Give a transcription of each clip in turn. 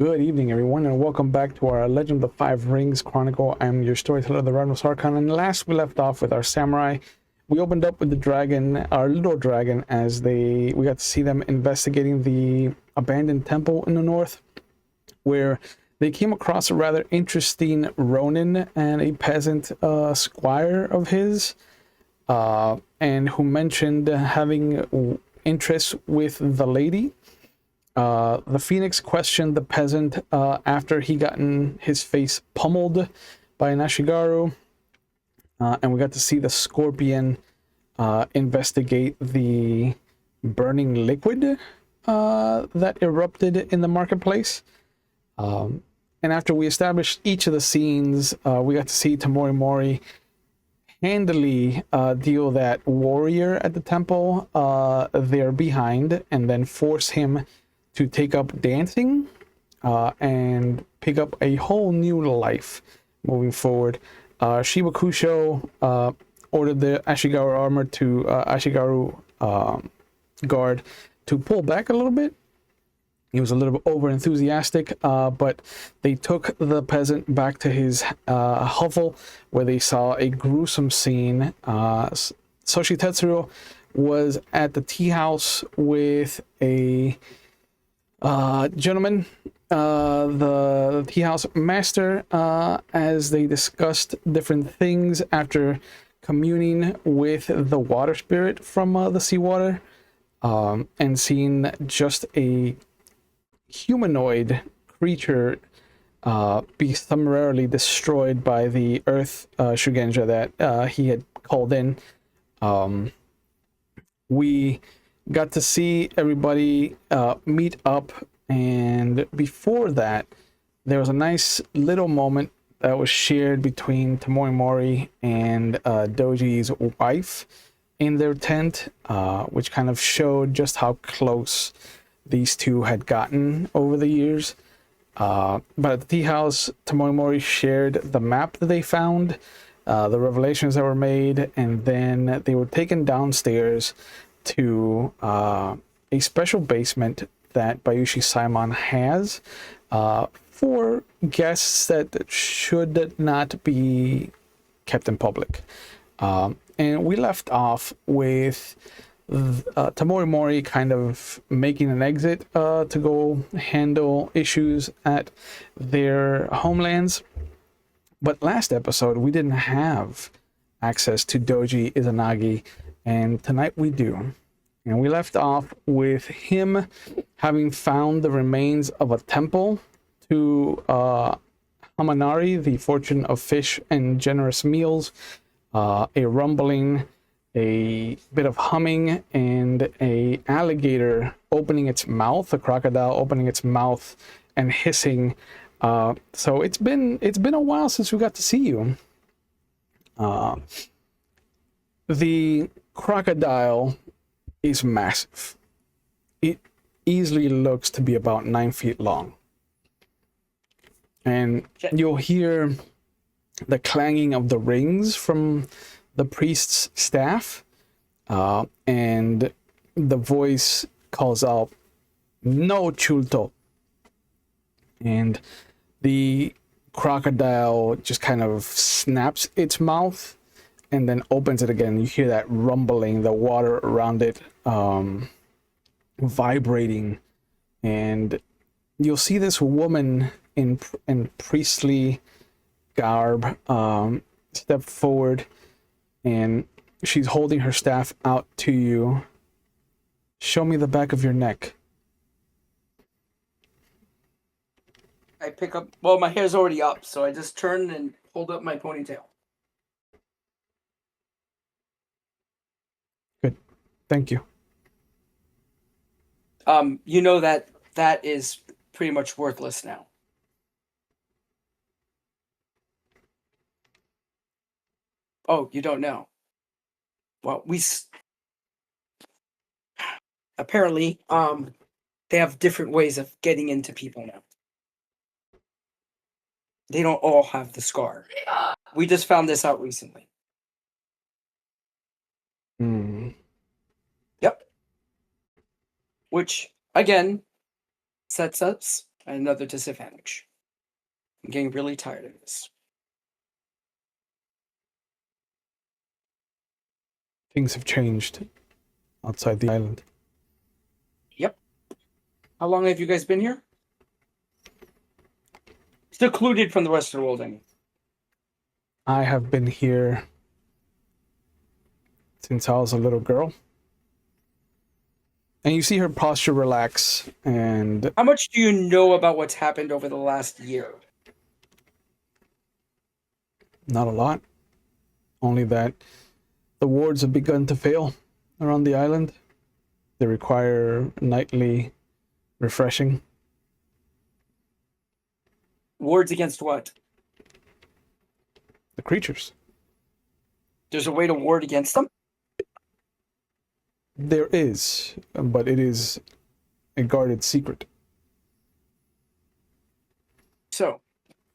Good evening, everyone, and welcome back to our Legend of the Five Rings Chronicle. I'm your storyteller, the Ravenous Archon, and last we left off with our samurai. We opened up with the dragon, our little dragon, as we got to see them investigating the abandoned temple in the north, where they came across a rather interesting Ronin and a peasant squire of his, and who mentioned having interest with the lady. The Phoenix questioned the peasant after he gotten his face pummeled by an Ashigaru, and we got to see the Scorpion investigate the burning liquid that erupted in the marketplace. And after we established each of the scenes, we got to see Tamori Mori handily deal that warrior at the temple there behind, and then force him to take up dancing and pick up a whole new life moving forward. Shibakusho ordered the Ashigaru armor to Ashigaru guard to pull back a little bit. He was a little bit over enthusiastic, but they took the peasant back to his hovel, where they saw a gruesome scene. Soshi Tetsuro was at the tea house with a gentleman, the tea house master, as they discussed different things after communing with the water spirit from the seawater, and seeing just a humanoid creature be summarily destroyed by the earth Shugenja that he had called in. We got to see everybody meet up, and before that there was a nice little moment that was shared between Tamori Mori and Doji's wife in their tent, which kind of showed just how close these two had gotten over the years. But at the tea house, Tamori Mori shared the map that they found, the revelations that were made, and then they were taken downstairs to a special basement that Bayushi Saimon has for guests that should not be kept in public. And we left off with Tamori Mori kind of making an exit to go handle issues at their homelands. But last episode, we didn't have access to Doji Izanagi, and tonight we do. And we left off with him having found the remains of a temple to Hamanari, the fortune of fish and generous meals, a rumbling, a bit of humming, and a alligator opening its mouth, a crocodile opening its mouth and hissing. So it's been a while since we got to see you. The crocodile is massive. It easily looks to be about 9 feet long. And you'll hear the clanging of the rings from the priest's staff, and the voice calls out, "No, Chulto." And the crocodile just kind of snaps its mouth and then opens it again. You hear that rumbling, the water around it vibrating, and you'll see this woman in priestly garb step forward, and She's holding her staff out to you. Show me the back of your neck. I pick up. Well, my hair's already up, so I just turn and hold up my ponytail. Good. Thank you. You know that is pretty much worthless now. Oh, you don't know. Well, apparently they have different ways of getting into people now. They don't all have the scar. We just found this out recently. Hmm. Yep. Which again sets us at another disadvantage. I'm getting really tired of this. Things have changed outside the island. Yep. How long have you guys been here? Secluded from the rest of the world, I mean. I have been here since I was a little girl. And you see her posture relax, and How much do you know about what's happened over the last year? not a lot. Only that the wards have begun to fail around the island. They require nightly refreshing. Wards against what? The creatures. There's a way to ward against them? There is, but it is a guarded secret. So,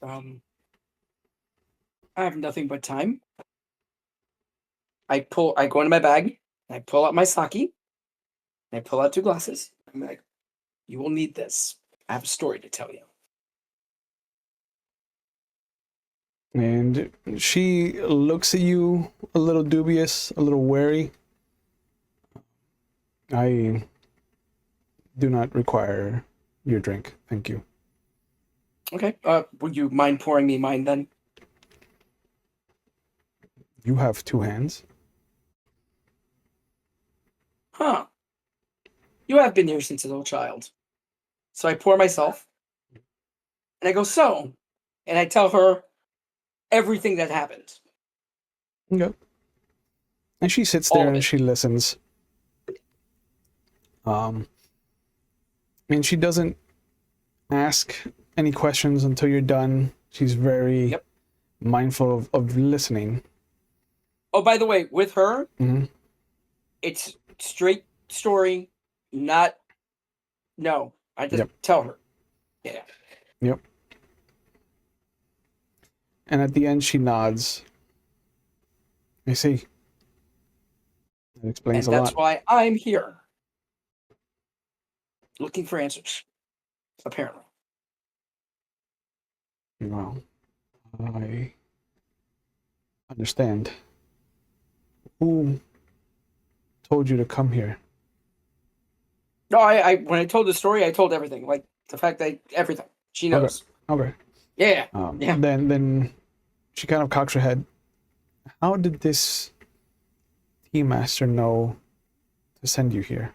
I have nothing but time. I go into my bag, and I pull out my sake, and I pull out 2 glasses. I'm like, you will need this. I have a story to tell you. And she looks at you a little dubious, a little wary. I do not require your drink. Thank you. Okay. Would you mind pouring me mine then? You have 2 hands. Huh. You have been here since a little child. So I pour myself, and I go, so, and I tell her everything that happened. Okay. And she sits All there of and it. she listens. And she doesn't ask any questions until you're done. She's very mindful of listening. Oh, by the way, with her, Mm-hmm. it's straight story, not. No, I just tell her. Yeah. Yep. And at the end, she nods. I see. That explains And a that's lot. why I'm here. Looking for answers. Apparently. Well, I understand. Who told you to come here? No, I when I told the story, I told everything. Like the fact that everything. She knows. Okay. Yeah. Yeah. Then she kind of cocks her head. How did this tea master know to send you here?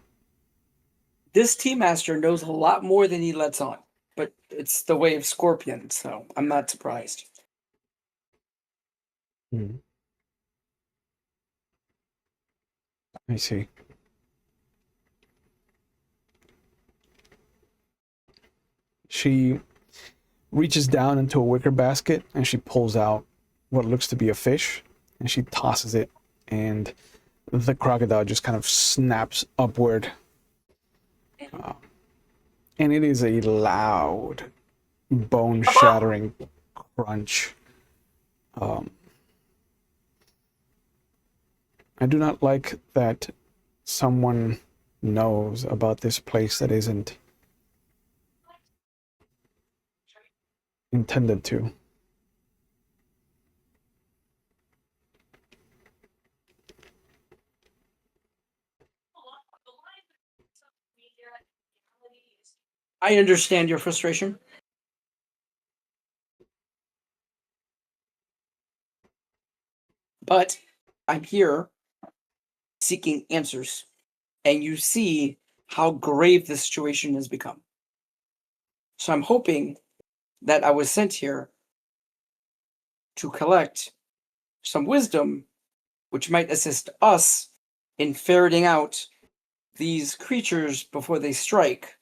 This tea master knows a lot more than he lets on. But it's the way of Scorpion, so I'm not surprised. I see. She reaches down into a wicker basket and she pulls out what looks to be a fish and she tosses it, and the crocodile just kind of snaps upward. And it is a loud, bone-shattering crunch. I do not like that someone knows about this place that isn't intended to. I understand your frustration. But I'm here seeking answers, and you see how grave the situation has become. So I'm hoping that I was sent here to collect some wisdom, which might assist us in ferreting out these creatures before they strike.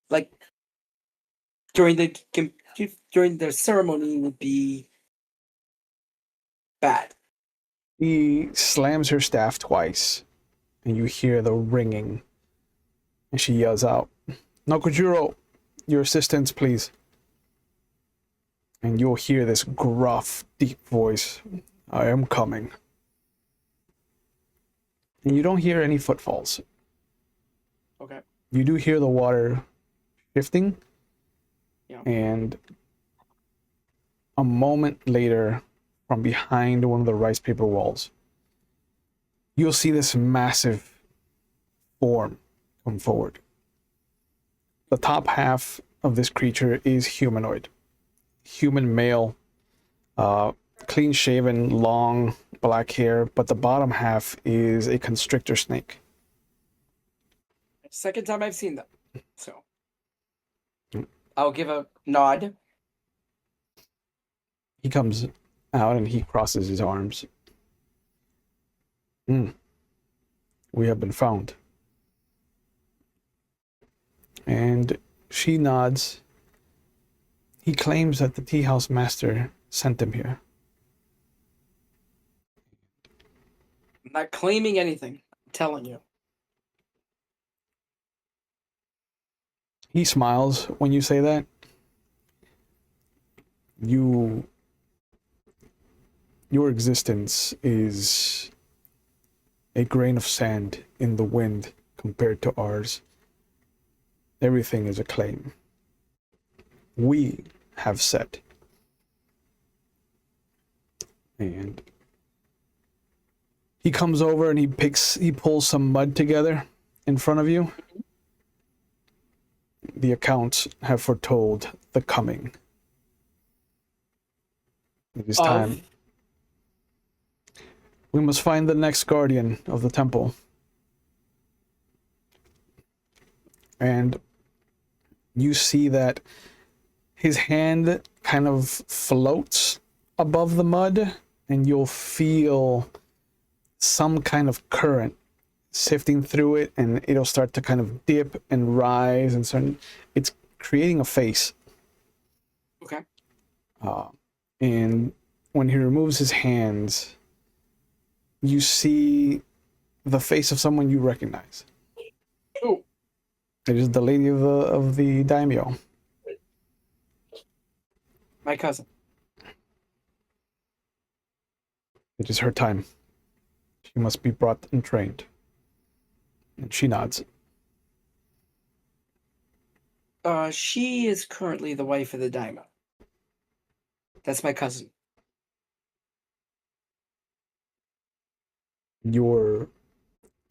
Like during the ceremony would be bad. He slams her staff twice, and you hear the ringing. And she yells out, "Nokojuro, your assistance, please." And you'll hear this gruff, deep voice, "I am coming." And you don't hear any footfalls. Okay. You do hear the water shifting. Yeah. And a moment later, from behind one of the rice paper walls, you'll see this massive form come forward. The top half of this creature is humanoid. Human male, clean shaven, long black hair, but the bottom half is a constrictor snake. Second time I've seen them. So I'll give a nod. He comes out and he crosses his arms. We have been found. And she nods. He claims that the tea house master sent him here. I'm not claiming anything. I'm telling you. He smiles when you say that. Your existence is a grain of sand in the wind compared to ours. Everything is a claim. We have set. And he comes over and he pulls some mud together in front of you. The accounts have foretold the coming. It is time. We must find the next guardian of the temple. And you see that his hand kind of floats above the mud, and you'll feel some kind of current sifting through it, and it'll start to kind of dip and rise, and it's creating a face. Okay. And when he removes his hands, you see the face of someone you recognize. Who? It is the lady of the daimyo. My cousin. It is her time. She must be brought and trained. And she nods. She is currently the wife of the daimyo. That's my cousin. Your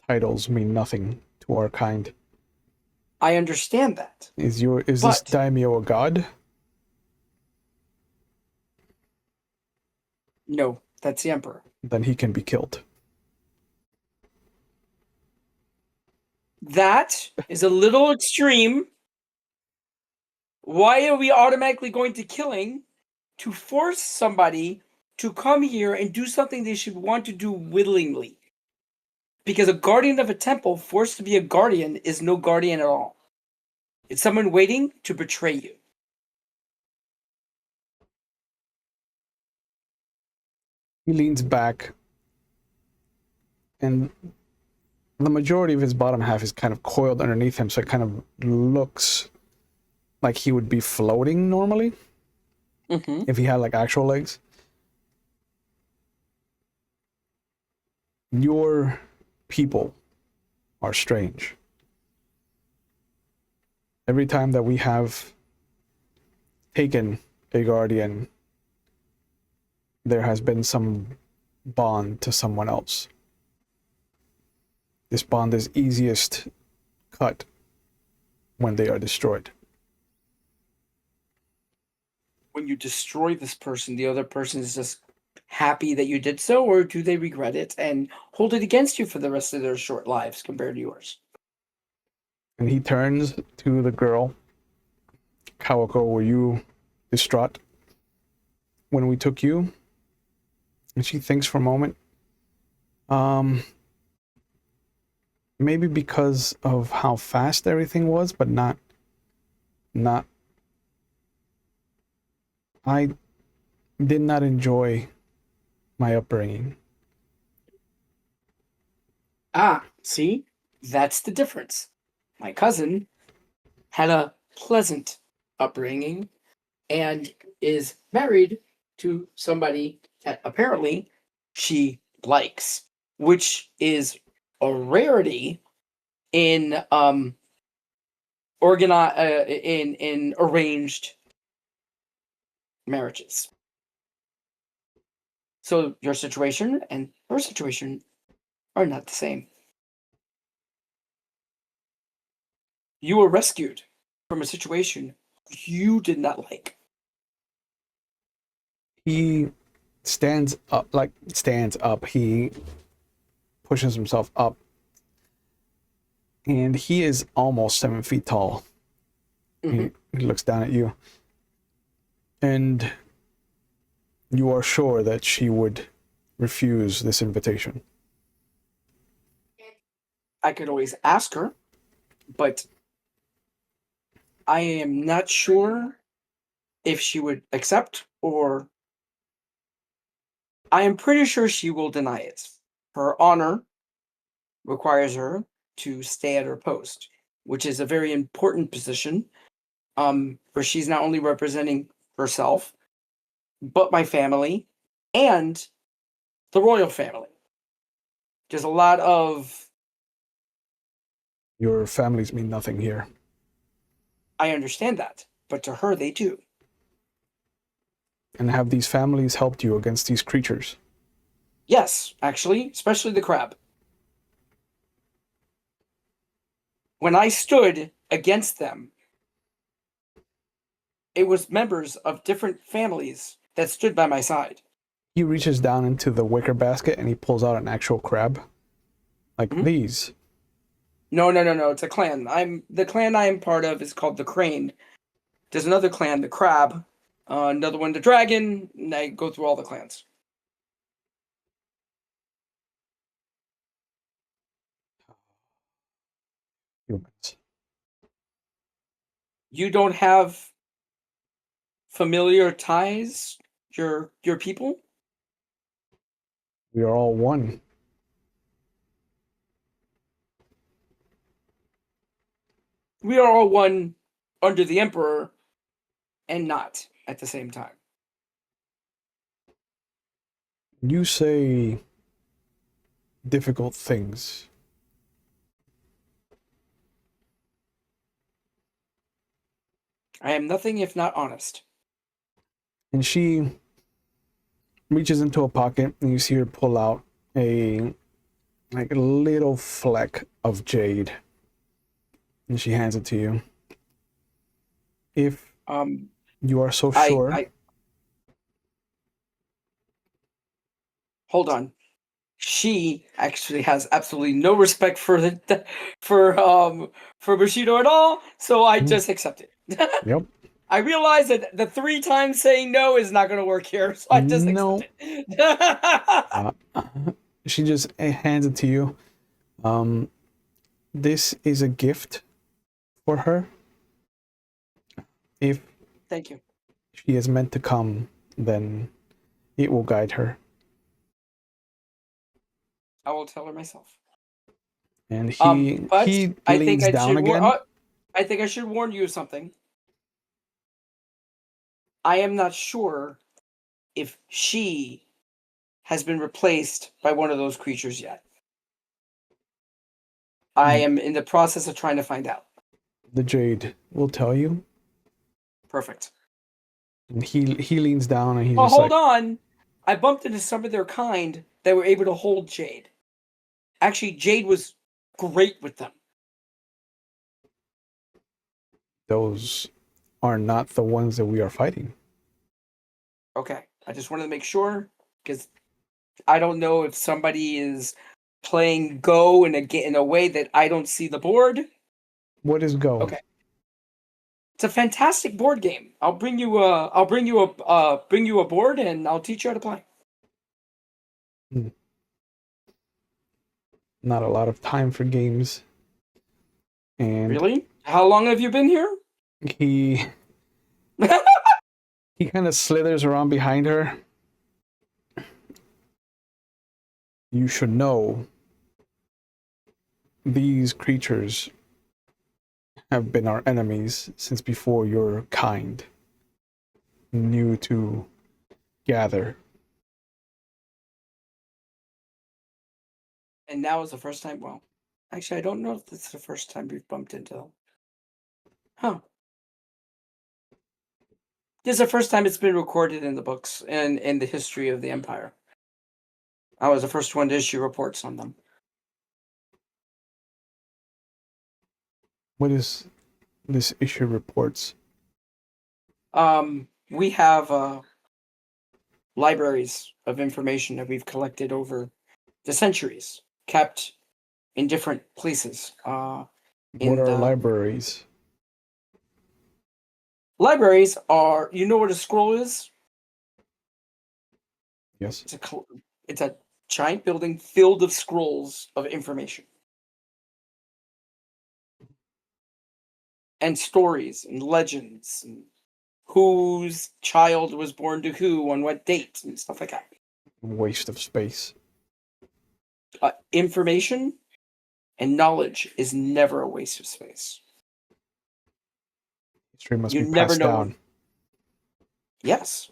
titles mean nothing to our kind. I understand that. Is this daimyo a god? No, that's the emperor. Then he can be killed. That is a little extreme. Why are we automatically going to killing to force somebody to come here and do something they should want to do willingly? Because a guardian of a temple forced to be a guardian is no guardian at all. It's someone waiting to betray you. He leans back, and the majority of his bottom half is kind of coiled underneath him, so it kind of looks like he would be floating normally if he had like actual legs. Your people are strange. Every time that we have taken a guardian, there has been some bond to someone else. This bond is easiest cut when they are destroyed. When you destroy this person, the other person is just happy that you did so, or do they regret it and hold it against you for the rest of their short lives compared to yours? And he turns to the girl. Kawako, were you distraught when we took you? And she thinks for a moment. Maybe because of how fast everything was, but not. I did not enjoy my upbringing. Ah, see? That's the difference. My cousin had a pleasant upbringing and is married to somebody that apparently she likes, which is a rarity in in arranged marriages. So your situation and her situation are not the same. You were rescued from a situation you did not like. He stands up. He pushes himself up. And he is almost 7 feet tall. Mhm. He looks down at you. And you are sure that she would refuse this invitation. I could always ask her, but I am not sure if she would accept, or I am pretty sure she will deny it. Her honor requires her to stay at her post, which is a very important position, where she's not only representing herself, but my family and the royal family. There's a lot of, Your families mean nothing here. I understand that, but to her they do. And have these families helped you against these creatures? Yes, actually, especially the crab. When I stood against them, it was members of different families that stood by my side. He reaches down into the wicker basket and he pulls out an actual crab. Like, Hmm? these. No, no, no, no. It's a clan. The clan I am part of is called the Crane. There's another clan, the Crab. Another one, the Dragon. And I go through all the clans. Humans. You don't have familiar ties. Your people. We are all one. We are all one under the Emperor, and not at the same time. You say difficult things. I am nothing if not honest. And she reaches into a pocket and you see her pull out a little fleck of jade. And she hands it to you. If Um, you are so I sure. I hold on. She actually has absolutely no respect for for Bushido at all, so I just accept it. Yep. I realize that the 3 times saying no is not going to work here, so I just accept No. it. She just hands it to you. This is a gift for her. If Thank you. she is meant to come, then it will guide her. I will tell her myself. And But he I think leans I down should again. I think I should warn you of something. I am not sure if she has been replaced by one of those creatures yet. I am in the process of trying to find out. The jade will tell you. Perfect. And he leans down and he's Well, just hold like, on. I bumped into some of their kind that were able to hold Jade. Actually, Jade was great with them. those are not the ones that we are fighting. Okay. I just wanted to make sure because I don't know if somebody is playing Go in a way that I don't see the board. What is Go? Okay, it's a fantastic board game. I'll bring you a board and I'll teach you how to play. Not a lot of time for games. And Really? How long have you been here? he he kind of slithers around behind her. You should know these creatures have been our enemies since before your kind knew to gather. And now is the first time. Well, actually, I don't know if it's the first time we've bumped into them. Huh. This is the first time it's been recorded in the books and in the history of the Empire. I was the first one to issue reports on them. What is this issue reports? We have libraries of information that we've collected over the centuries, kept in different places. What are libraries? Libraries are, you know what a scroll is? Yes. It's a giant building filled of scrolls of information. And stories and legends and whose child was born to who on what date and stuff like that. Waste of space. Information and knowledge is never a waste of space. History must You be never passed know. down. Yes.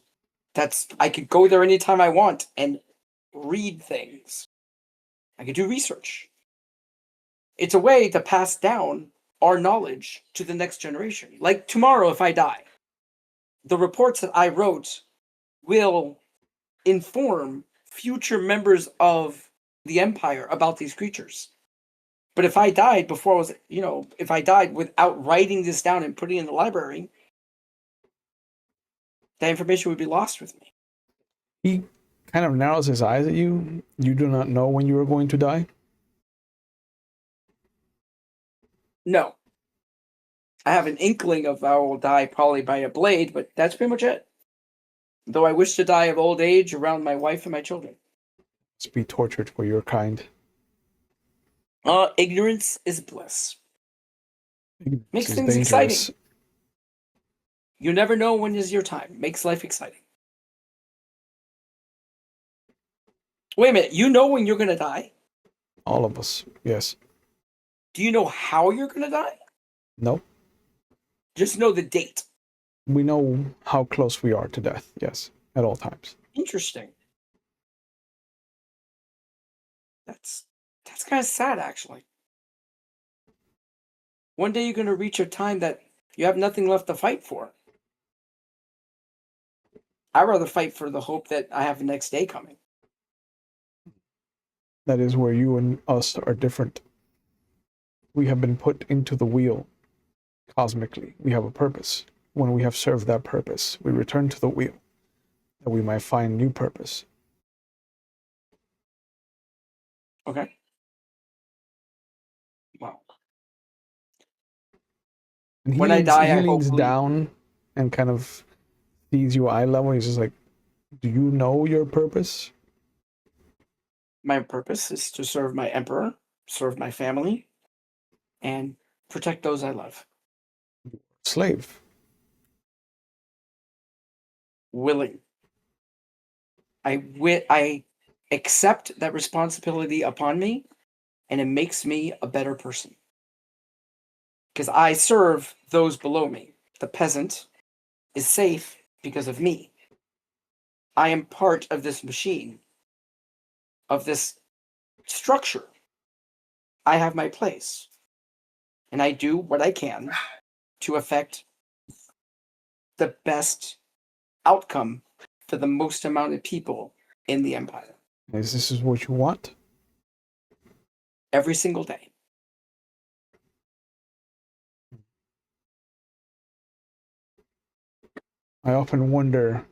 I could go there anytime I want and read things. I could do research. It's a way to pass down our knowledge to the next generation. Like tomorrow, if I die, the reports that I wrote will inform future members of the Empire about these creatures. But if I died before I was, if I died without writing this down and putting it in the library, that information would be lost with me. He kind of narrows his eyes at you. You do not know when you are going to die? No. I have an inkling of I will die probably by a blade, but that's pretty much it. Though I wish to die of old age around my wife and my children. To be tortured for your kind. Ignorance is bliss. Makes This is things dangerous. exciting. You never know when is your time. Makes life exciting. Wait a minute. You know when you're going to die? All of us, yes. Do you know how you're going to die? No. Just know the date. We know how close we are to death, yes, at all times. Interesting. That's kind of sad, actually. One day you're going to reach a time that you have nothing left to fight for. I'd rather fight for the hope that I have the next day coming. That is where you and us are different. We have been put into the wheel cosmically. We have a purpose. When we have served that purpose, we return to the wheel, that we might find new purpose. Okay. Wow. And When I die, he I leans hopefully... down and kind of sees you eye level. He's just like, do you know your purpose? My purpose is to serve my emperor, serve my family, and protect those I love. Slave. Willing. I accept that responsibility upon me, and it makes me a better person. Because I serve those below me. The peasant is safe because of me. I am part of this machine, of this structure. I have my place. And I do what I can to affect the best outcome for the most amount of people in the Empire. Is this what you want? Every single day. I often wonder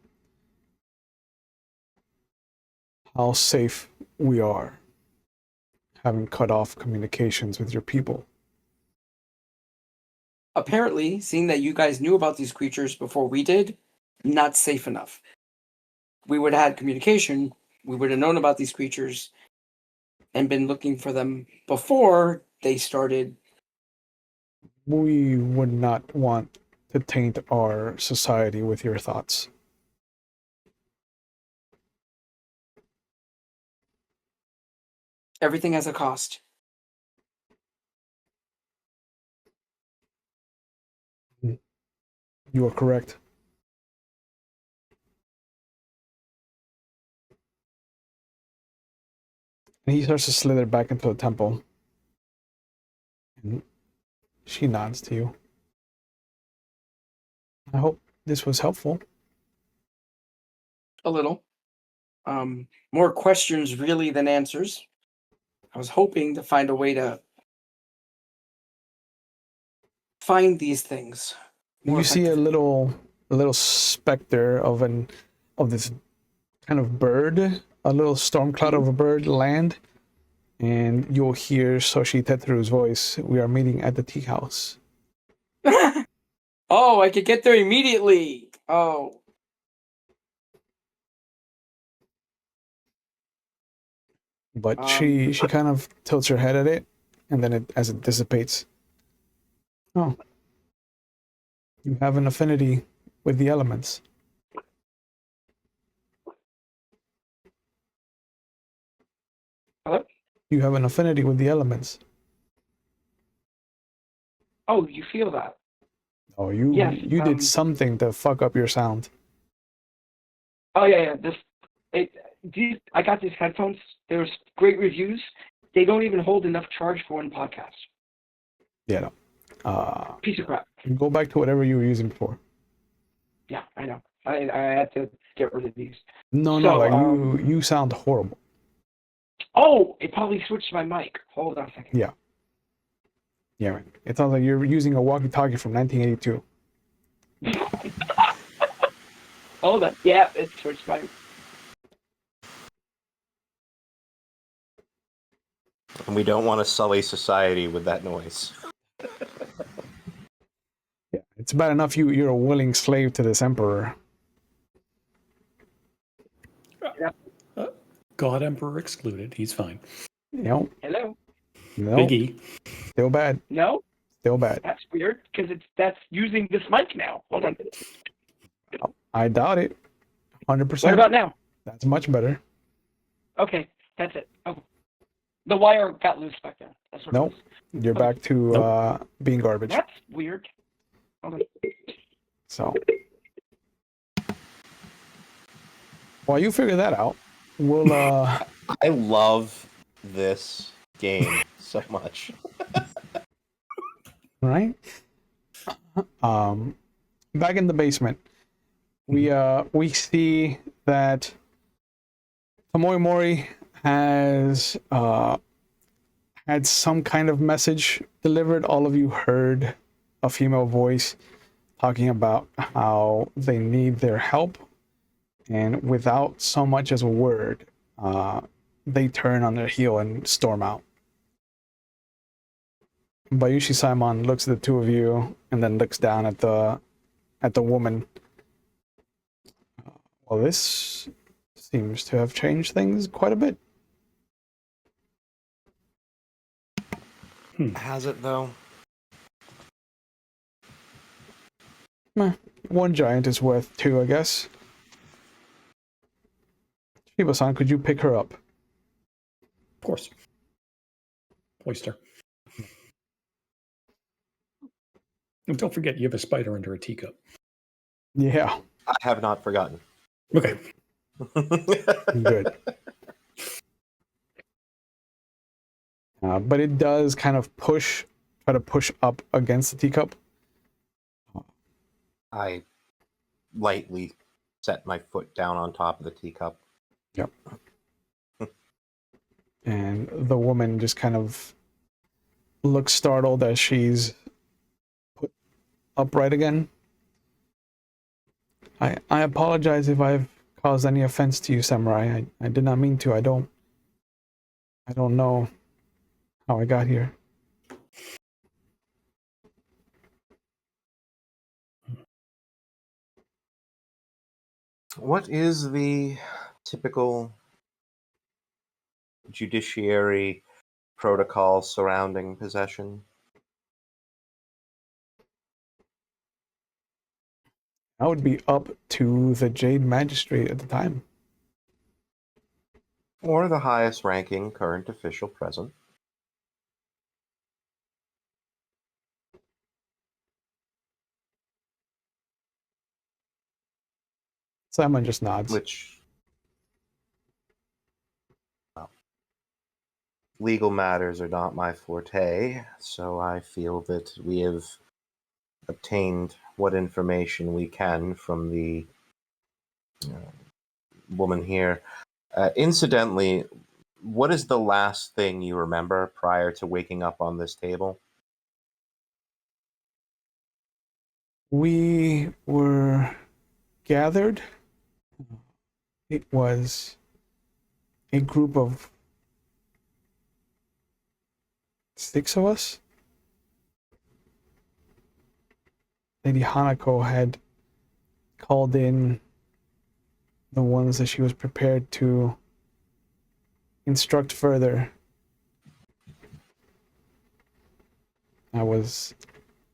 how safe we are, having cut off communications with your people. Apparently, seeing that you guys knew about these creatures before we did, not safe enough. We would have had communication, we would have known about these creatures and been looking for them before they started. We would not want to taint our society with your thoughts. Everything has a cost. You are correct. And he starts to slither back into the temple. And she nods to you. I hope this was helpful. A little. More questions really than answers. I was hoping to find a way to find these things. You see a little specter of this kind of bird, a little storm cloud of a bird land, and you'll hear Soshi Tetru's voice. We are meeting at the tea house. Oh, I could get there immediately. Oh. But she kind of tilts her head at it, and then as it dissipates. Oh. You have an affinity with the elements. Hello? You have an affinity with the elements. Oh, you feel that? Oh, you did something to fuck up your sound. Oh yeah. I got these headphones. There's great reviews. They don't even hold enough charge for one podcast. Yeah, no. Piece of crap. Go back to whatever you were using before. Yeah, I know. I had to get rid of these. No, you sound horrible. Oh, it probably switched my mic. Hold on a second. Yeah, man. It sounds like you're using a walkie-talkie from 1982. Hold on. Yeah, it switched my. And we don't want to sully society with that noise. Yeah, it's bad enough you're a willing slave to this emperor. God Emperor excluded. He's fine. Nope. Hello. No. Biggie. Still bad. No. Still bad. That's weird because that's using this mic now. Hold on. I doubt it. 100%. What about now? That's much better. Okay, that's it. Oh, the wire got loose back there. That's what Nope. it was. You're back to being garbage. That's weird. Hold on. So, while you figure that out, we'll I love this game so much. right? Back in the basement, we see that Tomoe Mori has had some kind of message delivered. All of you heard a female voice talking about how they need their help, and without so much as a word, they turn on their heel and storm out. Bayushi Simon looks at the two of you and then looks down at the woman. Well, this seems to have changed things quite a bit. Has it, though? One giant is worth two, I guess. Shiba-san, could you pick her up? Of course. Oyster. And don't forget, you have a spider under a teacup. Yeah. I have not forgotten. Okay. Good. But it does kind of try to push up against the teacup. I lightly set my foot down on top of the teacup. Yep. And the woman just kind of looks startled as she's put upright again. I apologize if I've cause any offense to you, Samurai. I did not mean to. I don't know how I got here. What is the typical judiciary protocol surrounding possession? That would be up to the Jade Magistrate at the time. Or the highest ranking current official present? Simon just nods. Which, well, legal matters are not my forte, so I feel that we have obtained what information we can from the woman here. Incidentally, what is the last thing you remember prior to waking up on this table? We were gathered. It was a group of 6 of us. Lady Hanako had called in the ones that she was prepared to instruct further. I was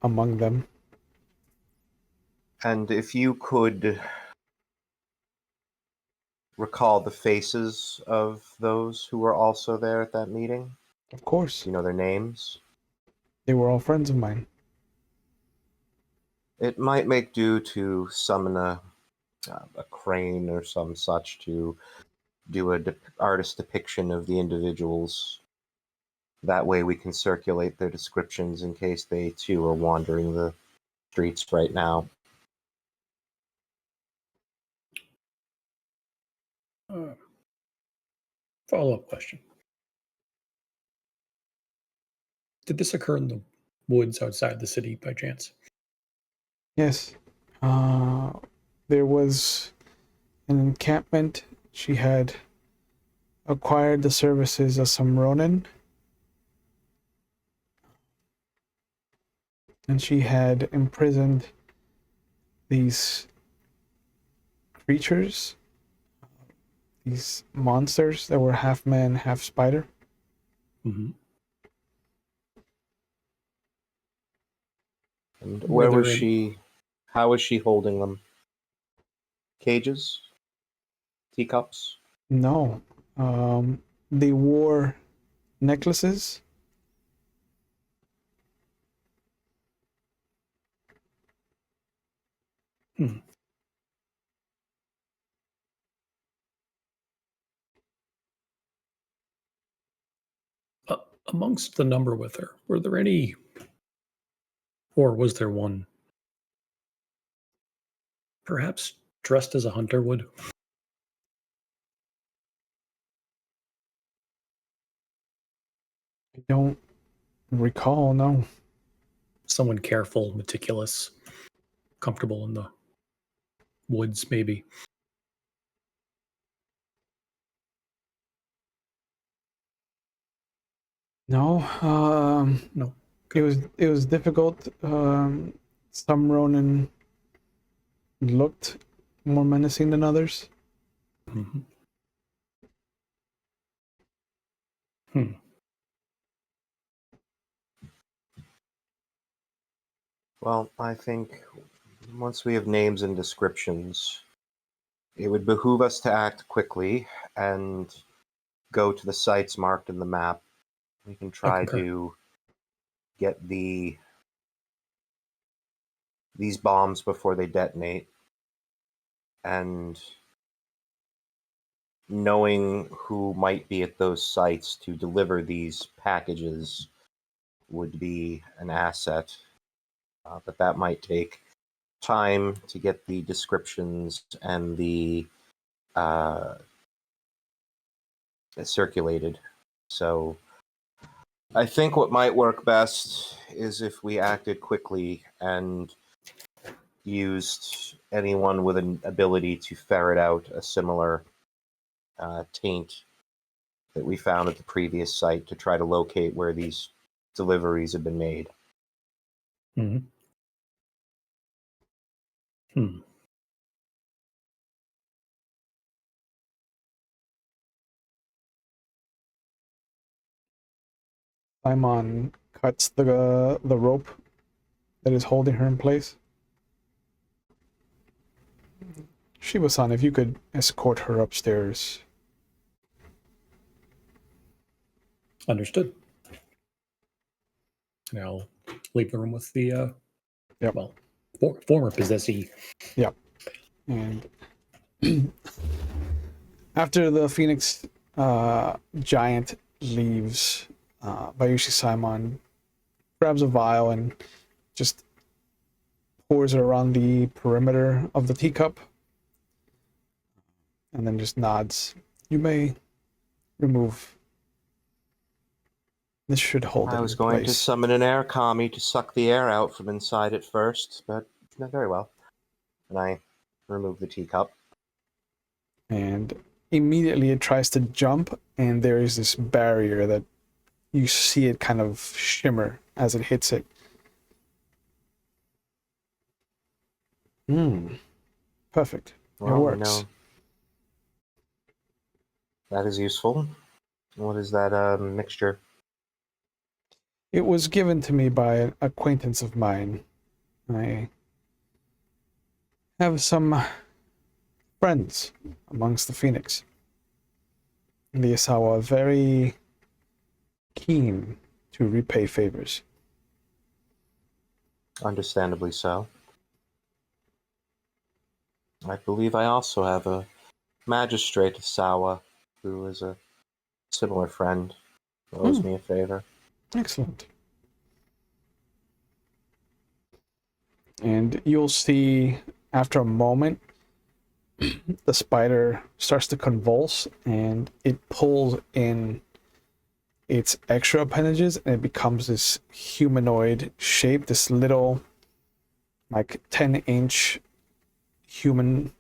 among them. And if you could recall the faces of those who were also there at that meeting? Of course, Do you know their names? they were all friends of mine. It might make do to summon a crane or some such to do a artist depiction of the individuals. That way we can circulate their descriptions in case they too are wandering the streets right now. Follow-up question. Did this occur in the woods outside the city by chance? Yes. There was an encampment. She had acquired the services of some Ronin. And she had imprisoned these creatures, these monsters that were half man, half spider. Mm-hmm. And Were where there was any- she? How was she holding them? Cages? Teacups? No. They wore necklaces. Amongst the number with her, were there any, or was there one, perhaps dressed as a hunter would? I don't recall, no. Someone careful, meticulous, comfortable in the woods, maybe. No. No. It was difficult. Some Ronin looked more menacing than others. Mm-hmm. Well, I think once we have names and descriptions, it would behoove us to act quickly and go to the sites marked in the map. We can try concur. to get these bombs before they detonate, and knowing who might be at those sites to deliver these packages would be an asset. But that might take time to get the descriptions and the circulated. So I think what might work best is if we acted quickly and used anyone with an ability to ferret out a similar taint that we found at the previous site to try to locate where these deliveries have been made. Hmm. Hmm. Simon cuts the rope that is holding her in place. Shiba-san, if you could escort her upstairs. Understood. And I'll leave the room with the Yep. well, former possessee. Yep. And after the Phoenix giant leaves, Bayushi Simon grabs a vial and just pours it around the perimeter of the teacup, and then just nods. You may remove. This should hold it I was in going to place. summon an air kami to suck the air out from inside it first, but not very well. And I remove the teacup. And immediately it tries to jump, and there is this barrier that you see it kind of shimmer as it hits it. Perfect. Well, it works. know that is useful. What is that mixture? It was given to me by an acquaintance of mine. I have some friends amongst the Phoenix. The Asawa are very keen to repay favors. Understandably so. I believe I also have a magistrate of Sawa who is a similar friend who owes me a favor. Excellent. And you'll see after a moment, the spider starts to convulse and it pulls in its extra appendages and it becomes this humanoid shape, this little, like 10-inch human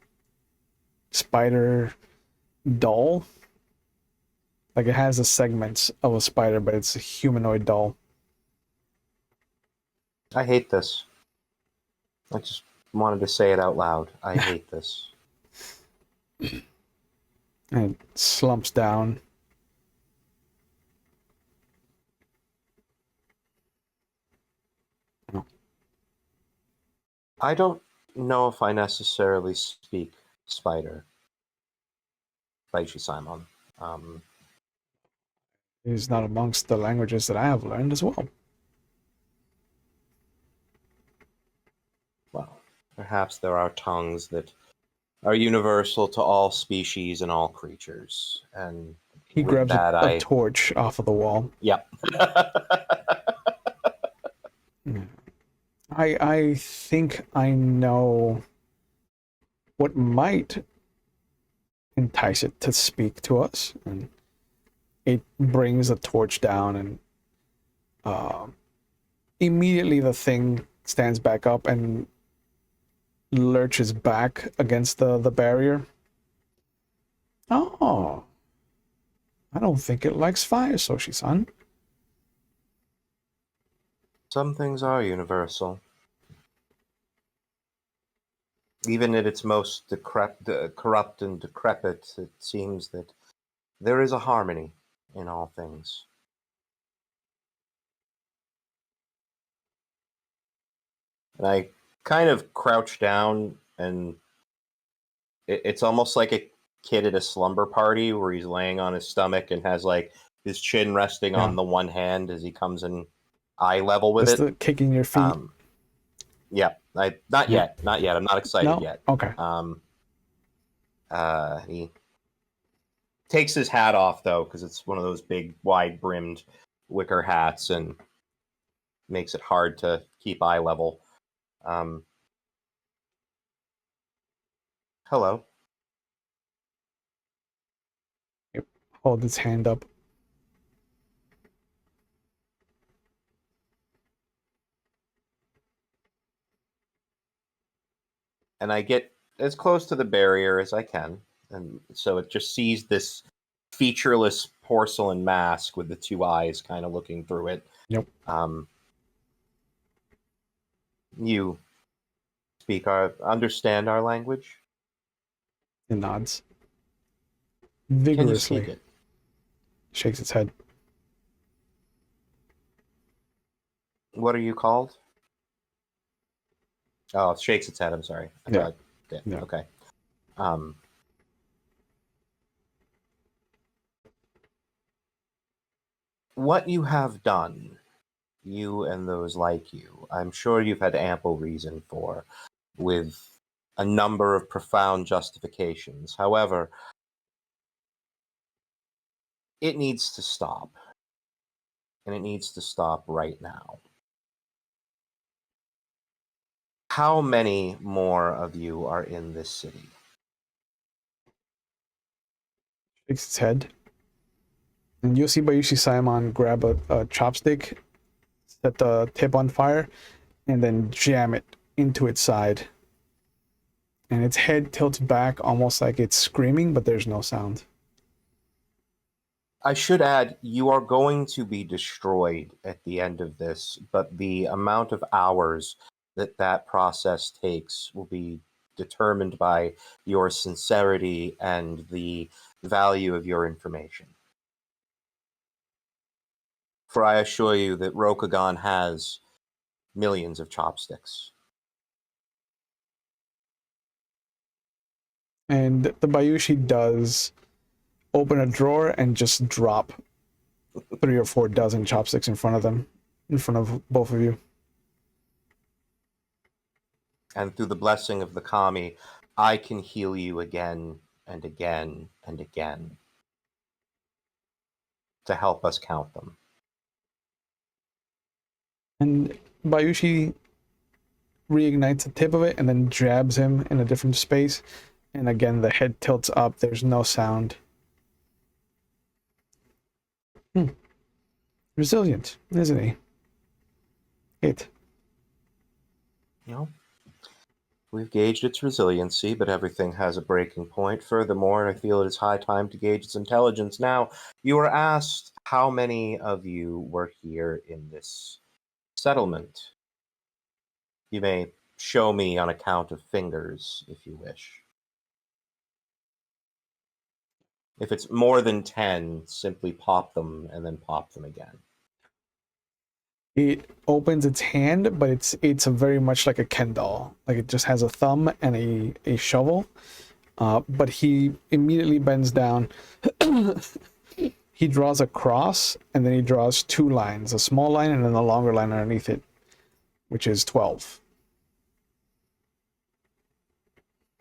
spider doll. Like it has the segments of a spider, but it's a humanoid doll. I hate this. I just wanted to say it out loud. I hate this. And it slumps down. I don't know if I necessarily speak spider. Baichi Simon. It is not amongst the languages that I have learned as well. Well, perhaps there are tongues that are universal to all species and all creatures. And He with grabs that, a torch off of the wall. Yep. I think I know what might entice it to speak to us. And it brings the torch down, and immediately the thing stands back up and lurches back against the barrier. Oh, I don't think it likes fire, Soshi-san. Some things are universal. Even at its most corrupt and decrepit, it seems that there is a harmony in all things. And I kind of crouch down, and it's almost like a kid at a slumber party where he's laying on his stomach and has like his chin resting on the one hand as he comes in eye level with Just it. kicking your feet. Yeah, not yet. I'm not excited yet. Okay. He takes his hat off though, because it's one of those big, wide-brimmed wicker hats, and makes it hard to keep eye level. Hello. Hold its hand up. And I get as close to the barrier as I can. And so it just sees this featureless porcelain mask with the two eyes kind of looking through it. Yep. You understand our language? It nods. Can you Vigorously. speak it? Shakes its head. What are you called? Oh, it shakes its head. I'm sorry. I Yeah. thought it did. Yeah. Okay. What you have done, you and those like you, I'm sure you've had ample reason for, with a number of profound justifications. However, it needs to stop. And it needs to stop right now. How many more of you are in this city? Shakes its head. And you'll see Bayushi Saimon grab a chopstick, set the tip on fire, and then jam it into its side. And its head tilts back almost like it's screaming, but there's no sound. I should add, you are going to be destroyed at the end of this, but the amount of hours that process takes will be determined by your sincerity and the value of your information. For I assure you that Rokugan has millions of chopsticks. And the Bayushi does open a drawer and just drop 3 or 4 dozen chopsticks in front of them, in front of both of you. And through the blessing of the kami, I can heal you again and again and again to help us count them. And Bayushi reignites the tip of it and then jabs him in a different space. And again, the head tilts up. There's no sound. Resilient, isn't he? It. You know, we've gauged its resiliency, but everything has a breaking point. Furthermore, I feel it is high time to gauge its intelligence. Now, you were asked how many of you were here in this settlement. You may show me on a count of fingers if you wish. If it's more than 10, simply pop them and then pop them again. It opens its hand, but it's a very much like a Ken doll. Like it just has a thumb and a shovel. But he immediately bends down. He draws a cross, and then he draws 2 lines, a small line and then a longer line underneath it, which is 12.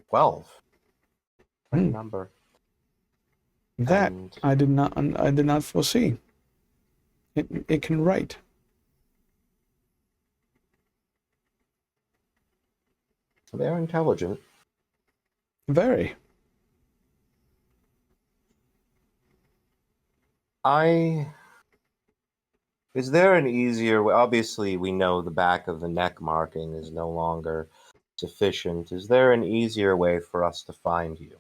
12. What number? That And I did not foresee. It can write. they're intelligent. Very. Is there an easier way? Obviously, we know the back of the neck marking is no longer sufficient. Is there an easier way for us to find you?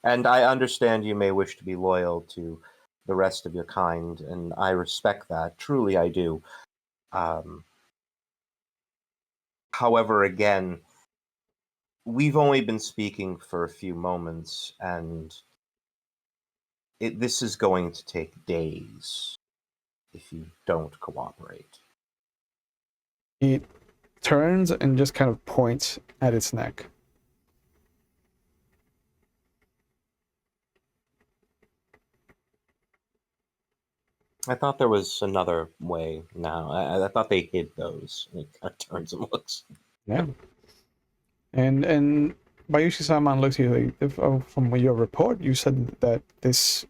And I understand you may wish to be loyal to the rest of your kind, and I respect that. Truly, I do. However, again, we've only been speaking for a few moments, and this is going to take days if you don't cooperate. It turns and just kind of points at its neck. I thought there was another way now. I thought they hid those. And it kind of turns and looks. Yeah. And Bayushi-sama looks at you like, from your report, you said that this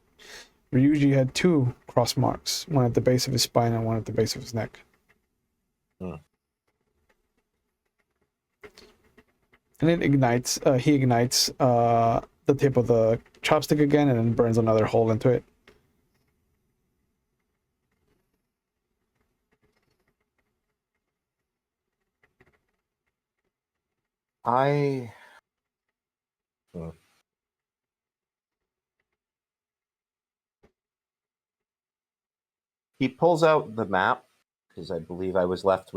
Ryuji had 2 cross marks, one at the base of his spine and one at the base of his neck. And it ignites, he ignites the tip of the chopstick again and then burns another hole into it. I... He pulls out the map, because I believe it was left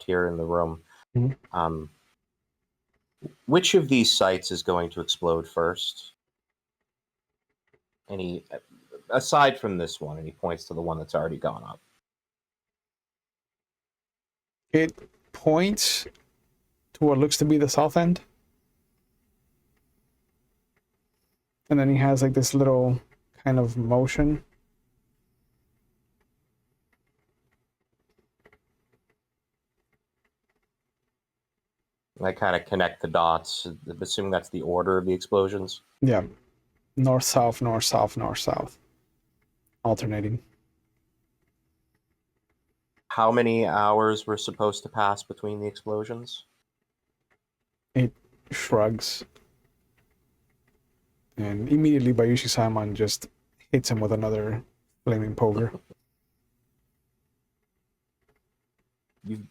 here in the room. Mhm. Which of these sites is going to explode first? Aside from this one, and he points to the one that's already gone up. It points to what looks to be the south end. And then he has like this little kind of motion. I kind of connect the dots, assuming that's the order of the explosions. Yeah. North, south, north, south, north, south. Alternating. How many hours were supposed to pass between the explosions? It shrugs. And immediately Bayushi-Simon just hits him with another flaming poker.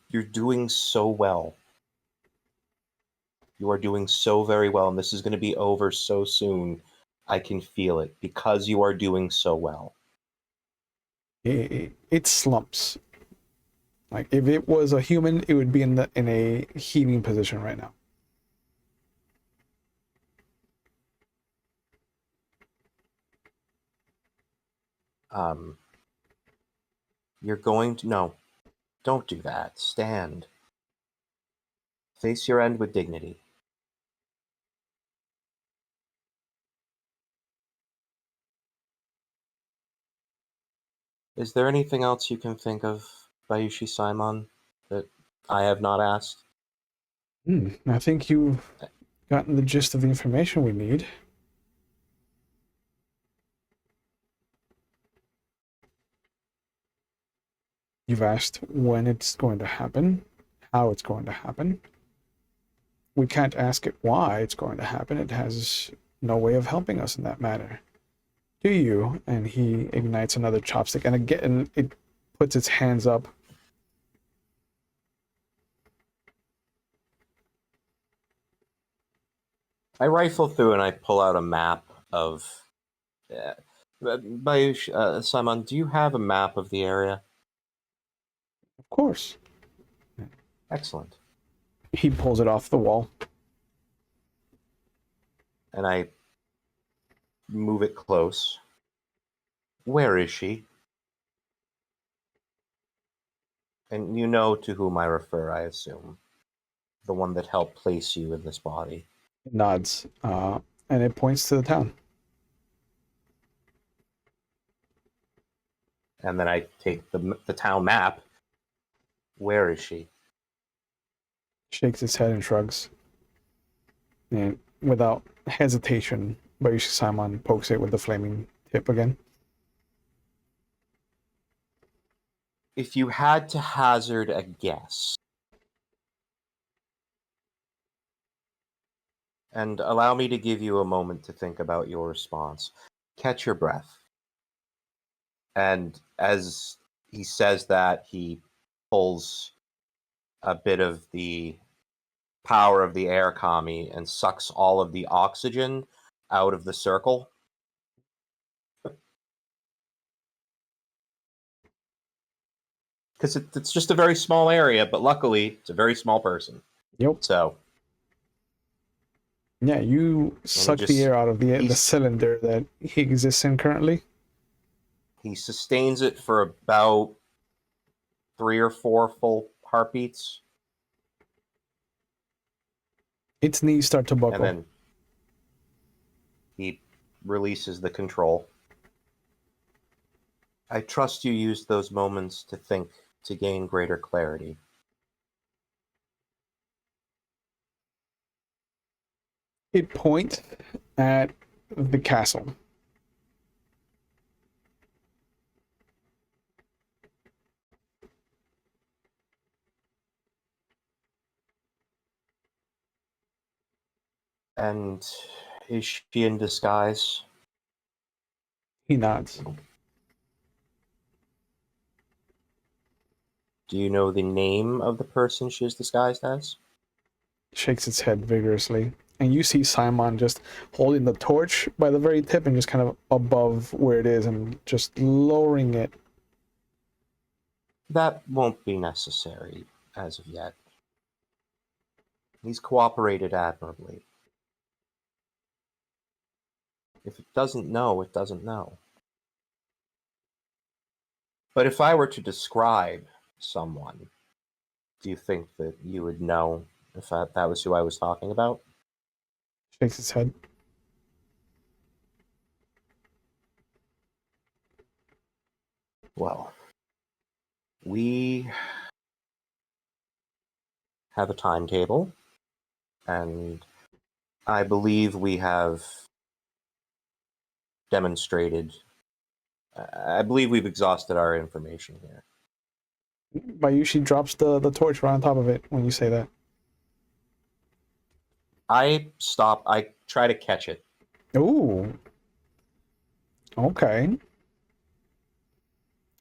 You're doing so well. You are doing so very well, and this is going to be over so soon. I can feel it, because you are doing so well. It slumps. Like if it was a human, it would be in a heaving position right now. You're going to... No, don't do that. Stand. Face your end with dignity. Is there anything else you can think of, Bayushi-Simon, that I have not asked? I think you've gotten the gist of the information we need. You've asked when it's going to happen, how it's going to happen. We can't ask it why it's going to happen. It has no way of helping us in that matter. Do you? And he ignites another chopstick, and again it puts its hands up. I rifle through and I pull out a map of... Bayushi, Simon, do you have a map of the area? Of course. Excellent. He pulls it off the wall. And I move it close. Where is she? And you know to whom I refer, I assume. The one that helped place you in this body. It nods, and it points to the town. And then I take the town map. Where is she? Shakes its head and shrugs. And without hesitation, Bayushi-Simon pokes it with the flaming tip again. If you had to hazard a guess, and allow me to give you a moment to think about your response, catch your breath. And as he says that, he pulls a bit of the power of the air kami and sucks all of the oxygen out of the circle. Because it's just a very small area, but luckily it's a very small person. Yep. So yeah, you suck the air out of the cylinder that he exists in currently. He sustains it for about 3 or 4 full heartbeats. Its knees start to buckle. And then he releases the control. I trust you used those moments to think, to gain greater clarity. It points at the castle. And is she in disguise? He nods. Do you know the name of the person she is disguised as? shakes its head vigorously. And you see Simon just holding the torch by the very tip and just kind of above where it is and just lowering it. That won't be necessary as of yet. He's cooperated admirably. If it doesn't know, it doesn't know. But if I were to describe someone, do you think that you would know if that was who I was talking about? Shakes its head. Well, we have a timetable, and I believe we have demonstrated. I believe we've exhausted our information here. Bayushi drops the torch right on top of it when you say that. I try to catch it. Ooh. Okay.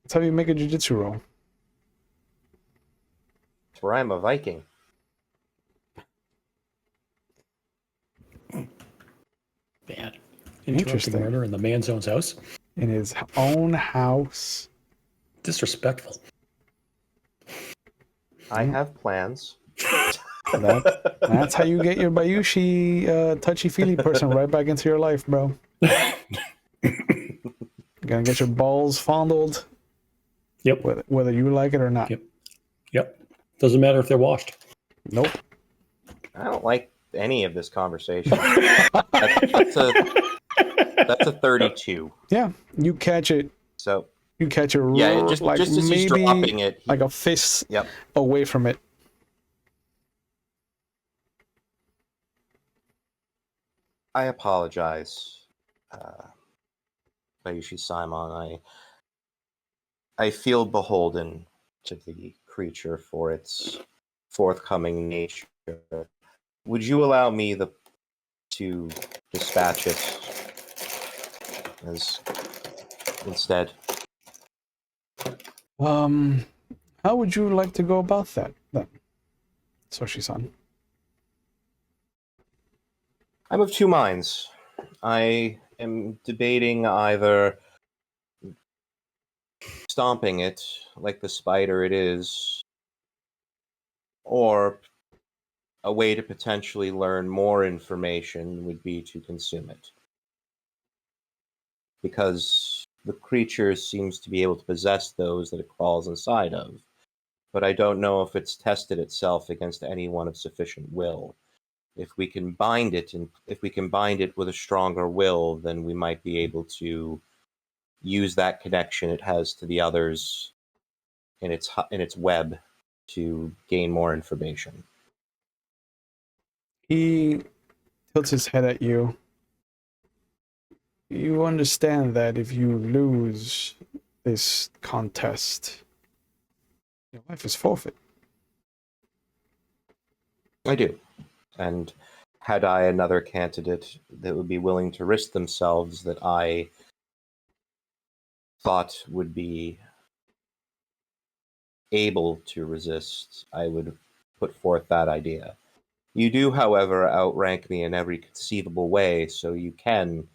Let's have you make a jiu-jitsu roll. It's where I'm a Viking. Bad. Interesting. Interrupting murder in the man's own house. In his own house. Disrespectful. I have plans. That's how you get your Bayushi touchy-feely person right back into your life, bro. Gonna get your balls fondled. Yep. Whether you like it or not. Yep. Doesn't matter if they're washed. Nope. I don't like any of this conversation. That's a 32. Yeah, you catch it. So you catch it. Yeah, just as he's dropping it, like a fist. Yep. Away from it. I apologize, Bayushi Simon. I feel beholden to the creature for its forthcoming nature. Would you allow me to dispatch it instead? How would you like to go about that then, Soshi-san? I'm of two minds. I am debating either stomping it like the spider it is, or a way to potentially learn more information would be to consume it. Because the creature seems to be able to possess those that it crawls inside of, but I don't know if it's tested itself against anyone of sufficient will. If we can bind it with a stronger will, then we might be able to use that connection it has to the others in its web to gain more information. He tilts his head at you. You understand that if you lose this contest, your life is forfeit. I do. And had I another candidate that would be willing to risk themselves that I thought would be able to resist, I would put forth that idea. You do, however, outrank me in every conceivable way, so you can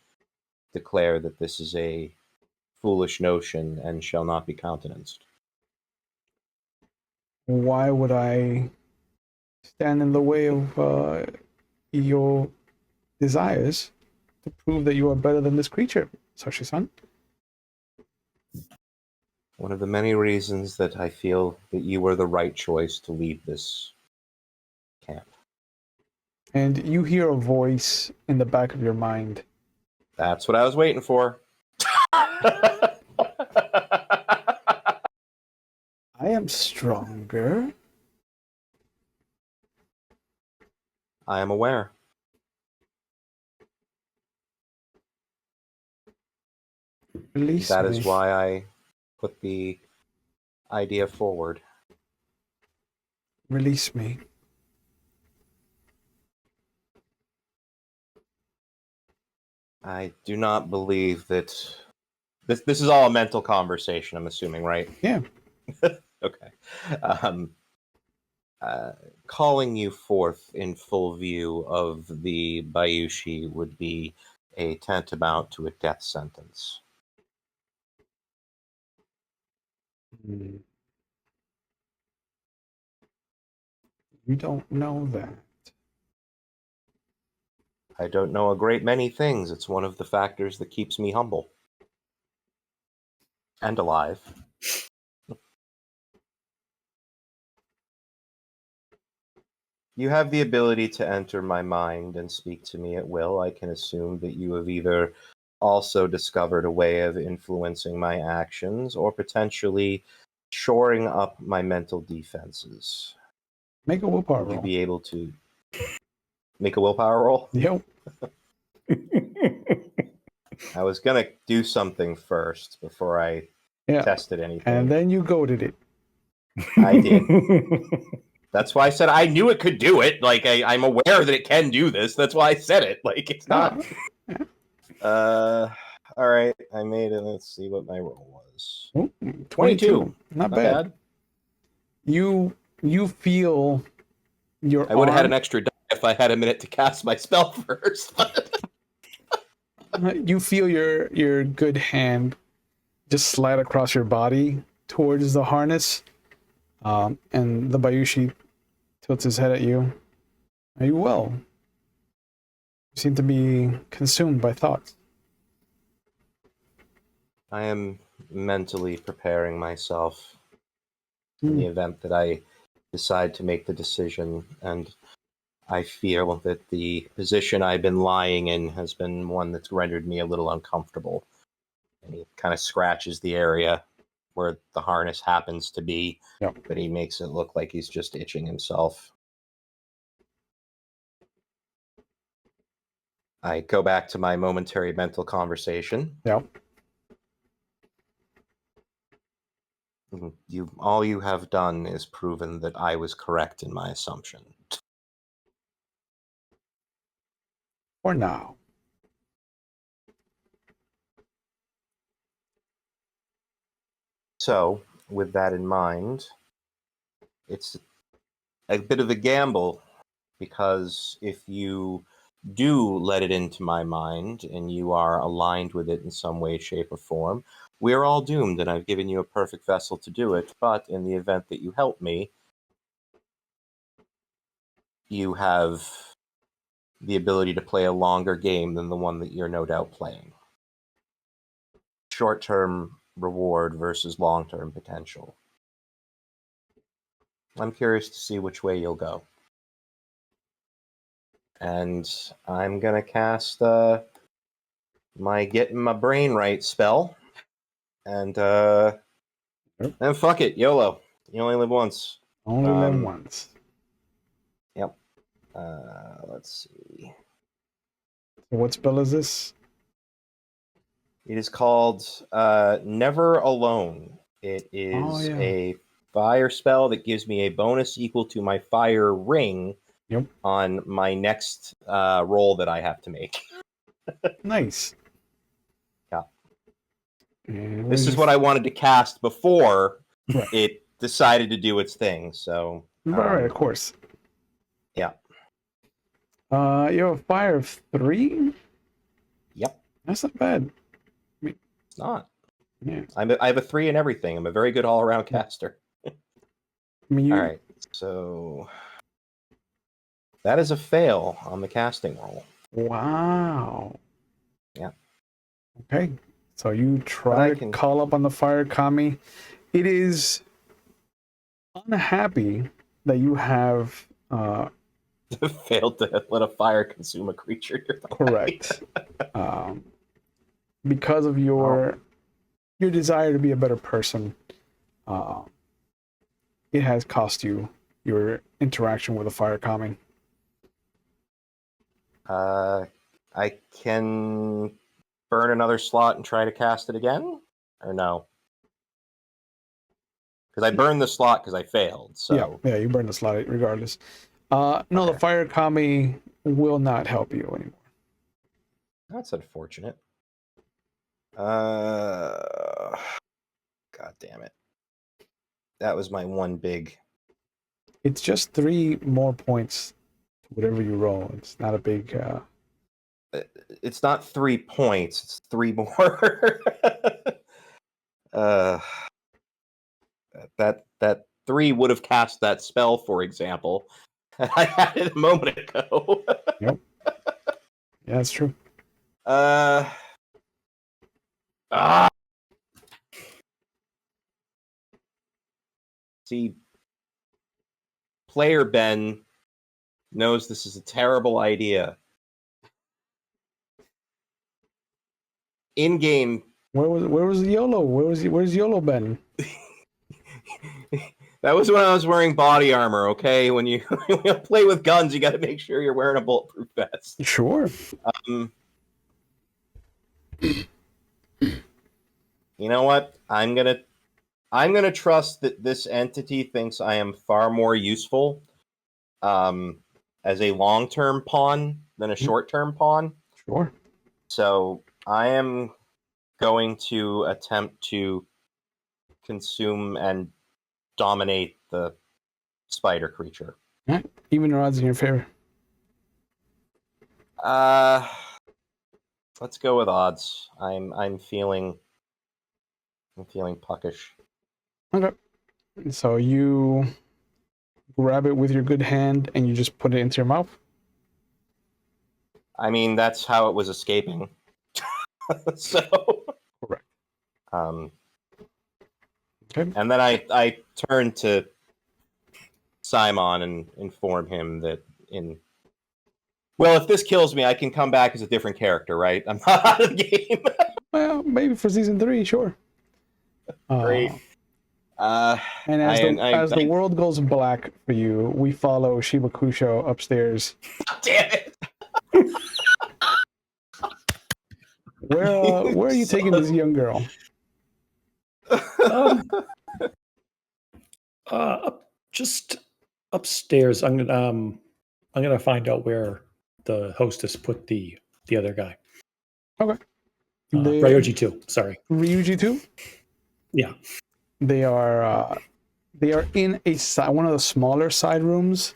declare that this is a foolish notion and shall not be countenanced. Why would I stand in the way of your desires to prove that you are better than this creature, Sashi-san? One of the many reasons that I feel that you were the right choice to lead this camp. And you hear a voice in the back of your mind. That's what I was waiting for. I am stronger. I am aware. Release That me. is why I put the idea forward. Release me. I do not believe that this is all a mental conversation, I'm assuming, right? Yeah. Okay. calling you forth in full view of the Bayushi would be a tantamount to a death sentence. Hmm. You don't know that. I don't know a great many things. It's one of the factors that keeps me humble. And alive. You have the ability to enter my mind and speak to me at will. I can assume that you have either also discovered a way of influencing my actions or potentially shoring up my mental defenses. Make a willpower Would you roll. be able to make a willpower roll? Yep. I was going to do something first before I Yeah. tested anything. And then you goaded it. I did. That's why I said I knew it could do it. Like, I'm aware that it can do this. That's why I said it. Like, it's not... All right. I made it. Let's see what my roll was. Ooh, 22. Not bad. bad. You feel your I would have had arm- an extra die if I had a minute to cast my spell first. you feel your good hand just slide across your body towards the harness, and the Bayushi tilts his head at you. Are you well? You seem to be consumed by thoughts. I am mentally preparing myself in the event that I decide to make the decision, and I feel that the position I've been lying in has been one that's rendered me a little uncomfortable. And he kind of scratches the area where the harness happens to be, Yep. but he makes it look like he's just itching himself. I go back to my momentary mental conversation. Yep. All you have done is proven that I was correct in my assumption. For now. So, with that in mind, it's a bit of a gamble, because if you do let it into my mind and you are aligned with it in some way, shape, or form, we are all doomed, and I've given you a perfect vessel to do it. But in the event that you help me, you have the ability to play a longer game than the one that you're no doubt playing. Short-term reward versus long-term potential. I'm curious to see which way you'll go. And I'm going to cast my Getting My Brain Right spell. And then fuck it, YOLO. You only live once. Only live once. Yep. Let's see. So what spell is this? It is called Never Alone. It is a fire spell that gives me a bonus equal to my fire ring on my next roll that I have to make. Nice. Yeah. And This is what I wanted to cast before Right. it decided to do its thing. So right, of course. Yeah. You have a fire of 3? Yep. That's not bad. It's not. Yeah. I have a 3 in everything. I'm a very good all-around caster. I mean, All right. So that is a fail on the casting roll. Wow. Yeah. Okay. So you try to call up on the fire kami. It is unhappy that you have failed to let a fire consume a creature. Correct. Because of your desire to be a better person, it has cost you your interaction with a fire kami. I can burn another slot and try to cast it again, or no? Because I burned the slot because I failed. So yeah, you burned the slot regardless. No, the fire kami will not help you anymore. That's unfortunate. God damn it! That was my one big It's just 3 more points to whatever you roll. It's not a big. It's not 3 points. It's 3 more. That 3 would have cast that spell, for example. I had it a moment ago. Yep. Yeah, that's true. See, player Ben knows this is a terrible idea. In game, Where was YOLO? Where's YOLO been? that was when I was wearing body armor. Okay, when you play with guns, you got to make sure you're wearing a bulletproof vest. Sure. You know what? I'm gonna trust that this entity thinks I am far more useful as a long-term pawn than a short-term pawn. Sure. So I am going to attempt to consume and dominate the spider creature. All right. Even odds in your favor. Let's go with odds. I'm feeling puckish. Okay. So you grab it with your good hand and you just put it into your mouth. I mean, that's how it was escaping. So Correct. Okay. And then I turn to Simon and inform him that if this kills me, I can come back as a different character, right? I'm not out of the game. Well, maybe for season 3, sure. Great. And as the world goes black for you, we follow Shibakusho upstairs. Damn it! Where are you taking this young girl? Just upstairs. I'm gonna find out where the hostess put the other guy. Okay. Ryoji 2. Sorry. Ryuji 2? Yeah. They are in one of the smaller side rooms.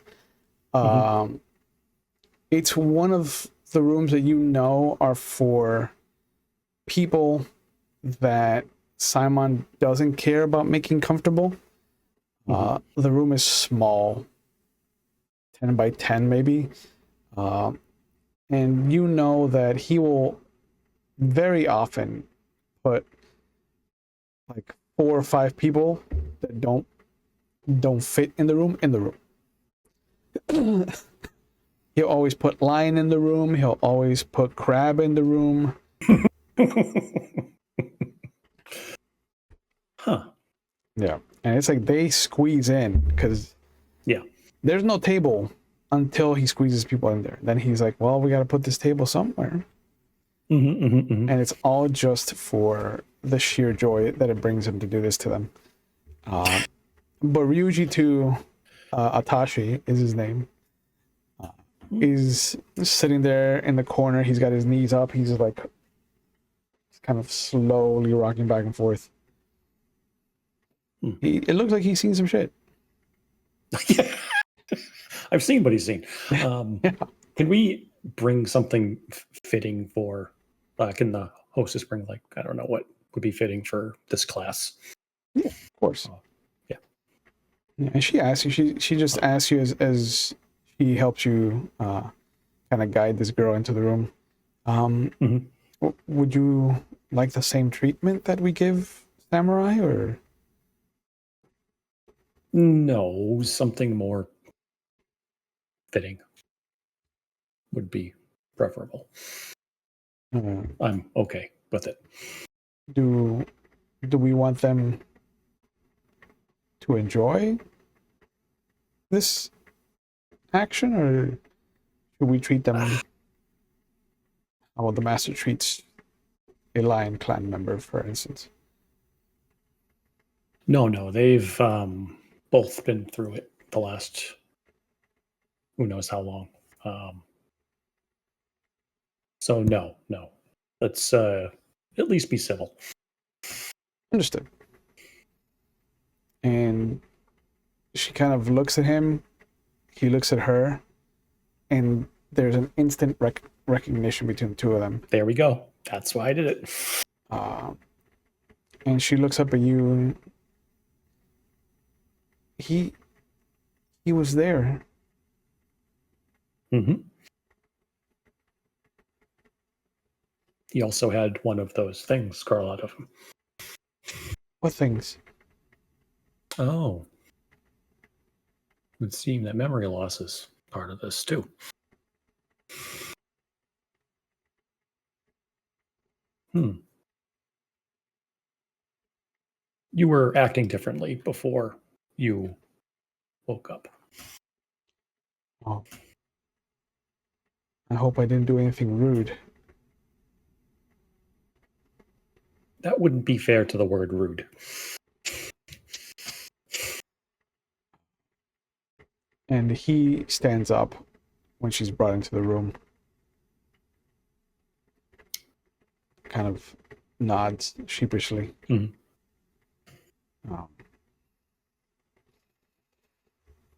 It's one of the rooms that are for people that Simon doesn't care about making comfortable. The room is small, 10 by 10 maybe, and you know that he will very often put like 4 or 5 people that don't fit in the room. He'll always put Lion in the room. He'll always put Crab in the room. Huh. Yeah. And it's like they squeeze in because there's no table until he squeezes people in there. Then he's like, well, we got to put this table somewhere. And it's all just for the sheer joy that it brings him to do this to them. But Ryuji 2, Atashi is his name, is sitting there in the corner. He's got his knees up. He's like kind of slowly rocking back and forth. It looks like he's seen some shit. I've seen what he's seen. Can we bring something fitting for? Can the hostess bring, like, I don't know what would be fitting for this class? Yeah, of course. Yeah, and she asks you. She just asks you as she helps you kind of guide this girl into the room. Would you like the same treatment that we give Samurai, or? No, something more fitting would be preferable. I'm okay with it. Do we want them to enjoy this action, or should we treat them how the master treats a Lion Clan member, for instance? No, they've both been through it the last who knows how long. So no. Let's at least be civil. Understood. And she kind of looks at him. He looks at her, and there's an instant recognition between the two of them. There we go. That's why I did it. And she looks up at you. He was there. Mm-hmm. He also had one of those things crawl out of him. What things? Oh. It would seem that memory loss is part of this too. You were acting differently before you woke up. Oh. I hope I didn't do anything rude. That wouldn't be fair to the word rude. And he stands up when she's brought into the room. Kind of nods sheepishly. Mm-hmm.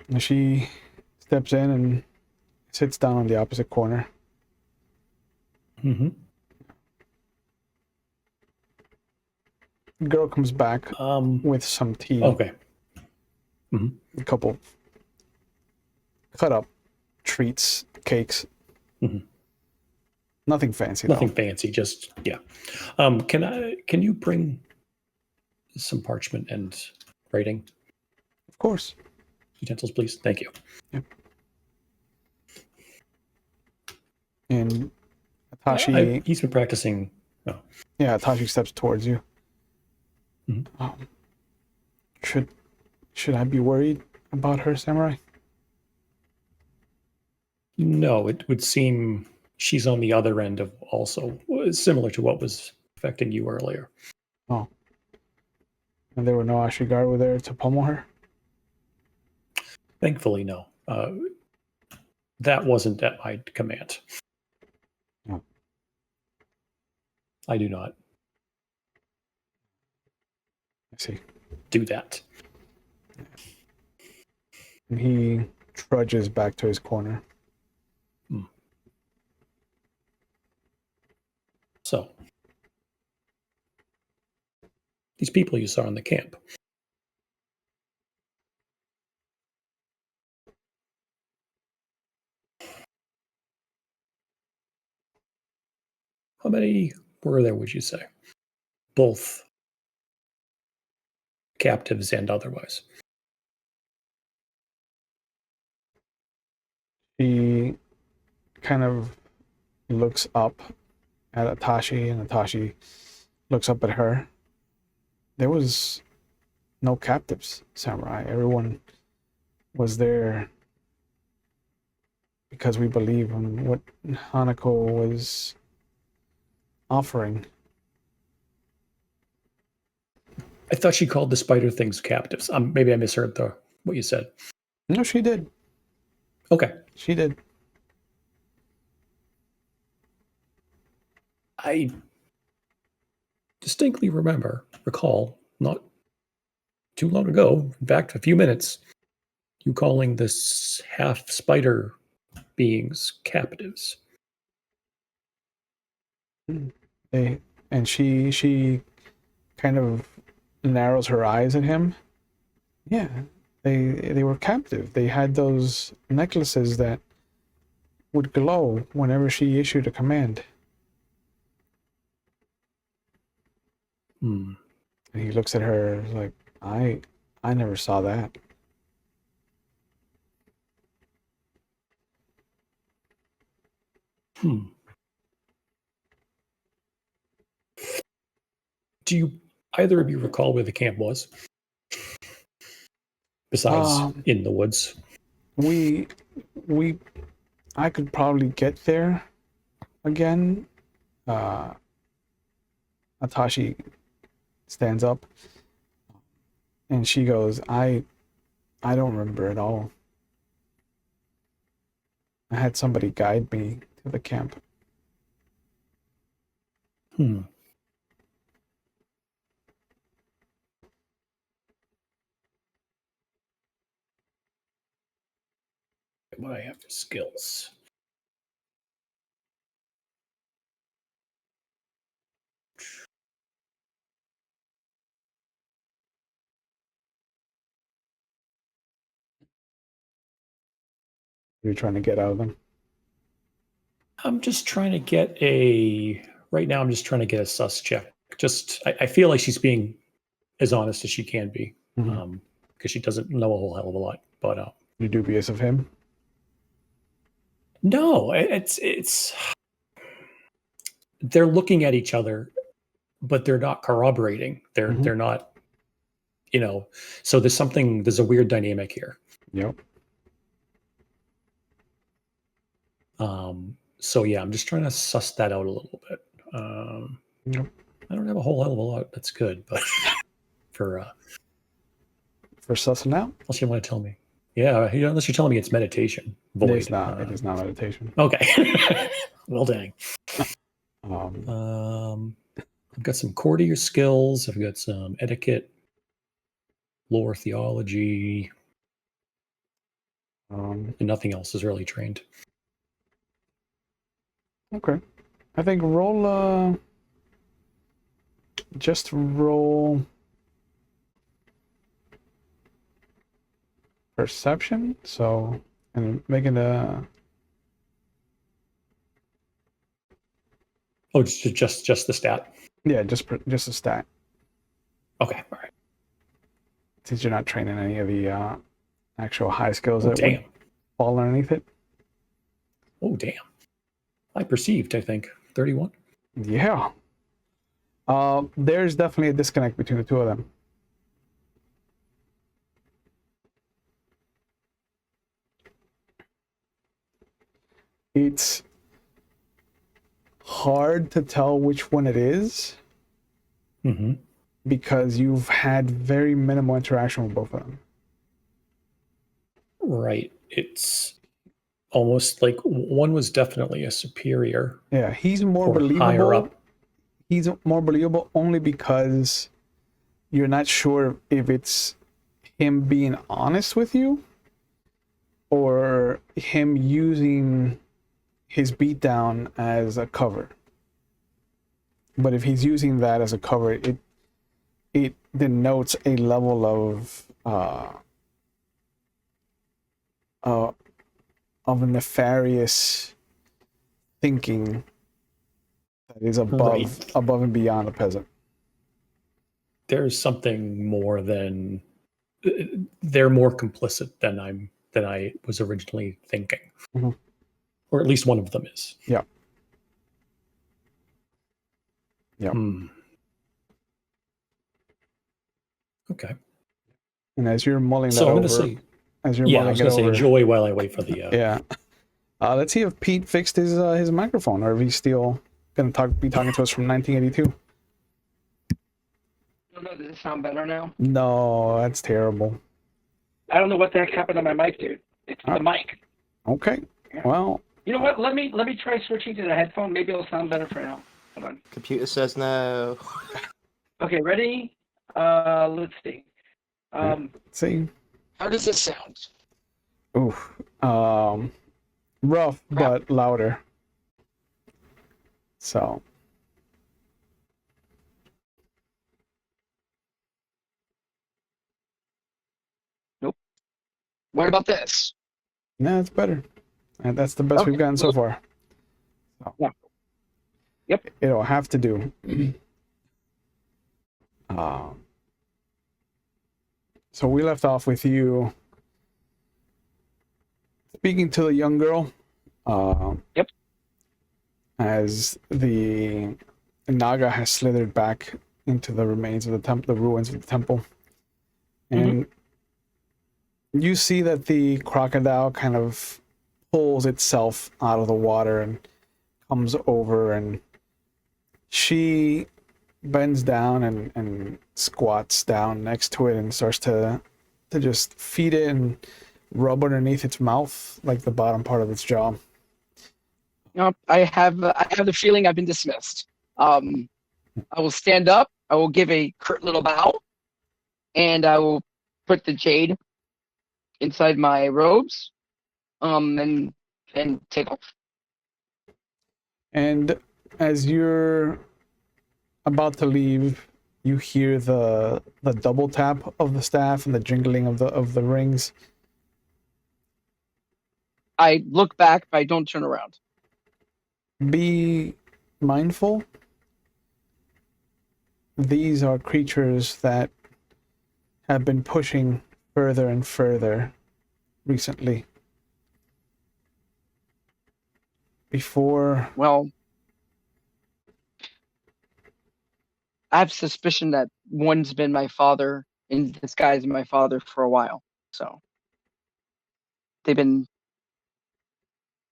And she steps in and sits down on the opposite corner. Mm-hmm. The girl comes back with some tea. Okay. Mm-hmm. A couple cut up treats, cakes. Mm-hmm. Nothing fancy. Nothing though. fancy, just yeah. Can you bring some parchment and writing Of course. utensils, please? Thank you. Yep. And Atashi, He's been practicing. Oh. yeah, Atashi steps towards you. Mm-hmm. Should I be worried about her, Samurai? No, it would seem she's on the other end of also similar to what was affecting you earlier. Oh. And there were no Ashigaru there to pummel her? Thankfully, no. That wasn't at my command. Oh. I do not I see. do that. And he trudges back to his corner. So, these people you saw in the camp. How many were there, would you say? Both captives and otherwise. She kind of looks up at Atashi, and Atashi looks up at her. There was no captives, Samurai. Everyone was there because we believe in what Hanako was offering. I thought she called the spider things captives. Maybe I misheard what you said. No, she did. Okay. She did. I distinctly recall, not too long ago, in fact, a few minutes, you calling this half spider beings captives. And she kind of narrows her eyes at him. Yeah, they were captive. They had those necklaces that would glow whenever she issued a command. And he looks at her like, I never saw that. Do you either of you recall where the camp was? Besides in the woods. I could probably get there again. Atashi stands up and she goes, I don't remember at all. I had somebody guide me to the camp. what I have for skills. You're trying to get out of them. I'm just trying to get a. Right now, I'm just trying to get a sus check. I feel like she's being as honest as she can be, because she doesn't know a whole hell of a lot. But You're dubious of him. no, it's. They're looking at each other, but they're not corroborating. They're not. So there's a weird dynamic here. Yep. So yeah, I'm just trying to suss that out a little bit. Yep. I don't have a whole hell of a lot. That's good, but for sussing out? unless you want to tell me, unless you're telling me it's meditation. Void. It is not. It is not meditation. Okay. Well, dang. Um, I've got some courtier skills. I've got some etiquette, lore, theology, and nothing else is really trained. Okay. I think roll. Just roll perception. So, and making a. Oh, just the stat. Yeah, just a stat. Okay, all right. Since you're not training any of the actual high skills Oh, that damn. would fall underneath it. Oh, damn. I perceived, I think, 31. Yeah. There's definitely a disconnect between the two of them. It's hard to tell which one it is because you've had very minimal interaction with both of them. Right. It's almost like one was definitely a superior. Yeah, he's more or higher believable. up. He's more believable only because you're not sure if it's him being honest with you or him using his beatdown as a cover. But if he's using that as a cover, it denotes a level of nefarious thinking that is above and beyond a peasant. There's something more than they're more complicit than I was originally thinking. Or at least one of them is. Yeah. Yeah. Okay. And as you're mulling that So I'm over, going to say, as you're I mulling was it going to say over, enjoy while I wait for the. yeah. Let's see if Pete fixed his microphone, or if he's still going to be talking to us from 1982. I don't know. Does it sound better now? No, that's terrible. I don't know what the heck happened to my mic, dude. It's the mic. Okay. Well. You know what? Let me try switching to the headphone. Maybe it'll sound better for now. Hold on. Computer says no. Okay, ready? Let's see. Let's see. How does this sound? Oof. Rough, but louder. So. Nope. What about this? No, it's better. And that's the best we've gotten so far. So. Yeah. Yep. It'll have to do. So we left off with you speaking to the young girl. Yep. As the Naga has slithered back into the remains of the ruins of the temple. And you see that the crocodile kind of pulls itself out of the water and comes over, and she bends down and squats down next to it and starts to just feed it and rub underneath its mouth, like the bottom part of its jaw. No, I have the feeling I've been dismissed. I will stand up. I will give a curt little bow, and I will put the jade inside my robes, and take off. And as you're about to leave, you hear the double tap of the staff and the jingling of the rings. I look back, but I don't turn around. Be mindful. These are creatures that have been pushing further and further recently. Before, Well, I have suspicion that one's been my father in disguise, my father for a while. So they've been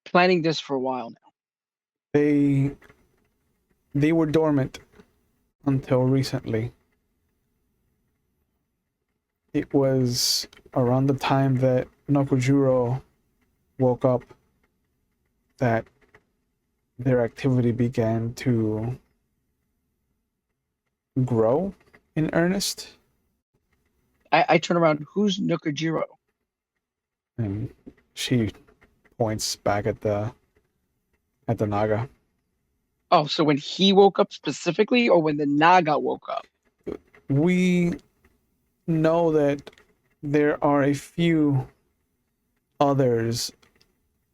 planning this for a while now. they were dormant until recently. It was around the time that Nokojuro woke up that their activity began to grow in earnest. I turn around. Who's Nokojiro? And she points back at the Naga. Oh, so when he woke up specifically, or when the Naga woke up? We know that there are a few others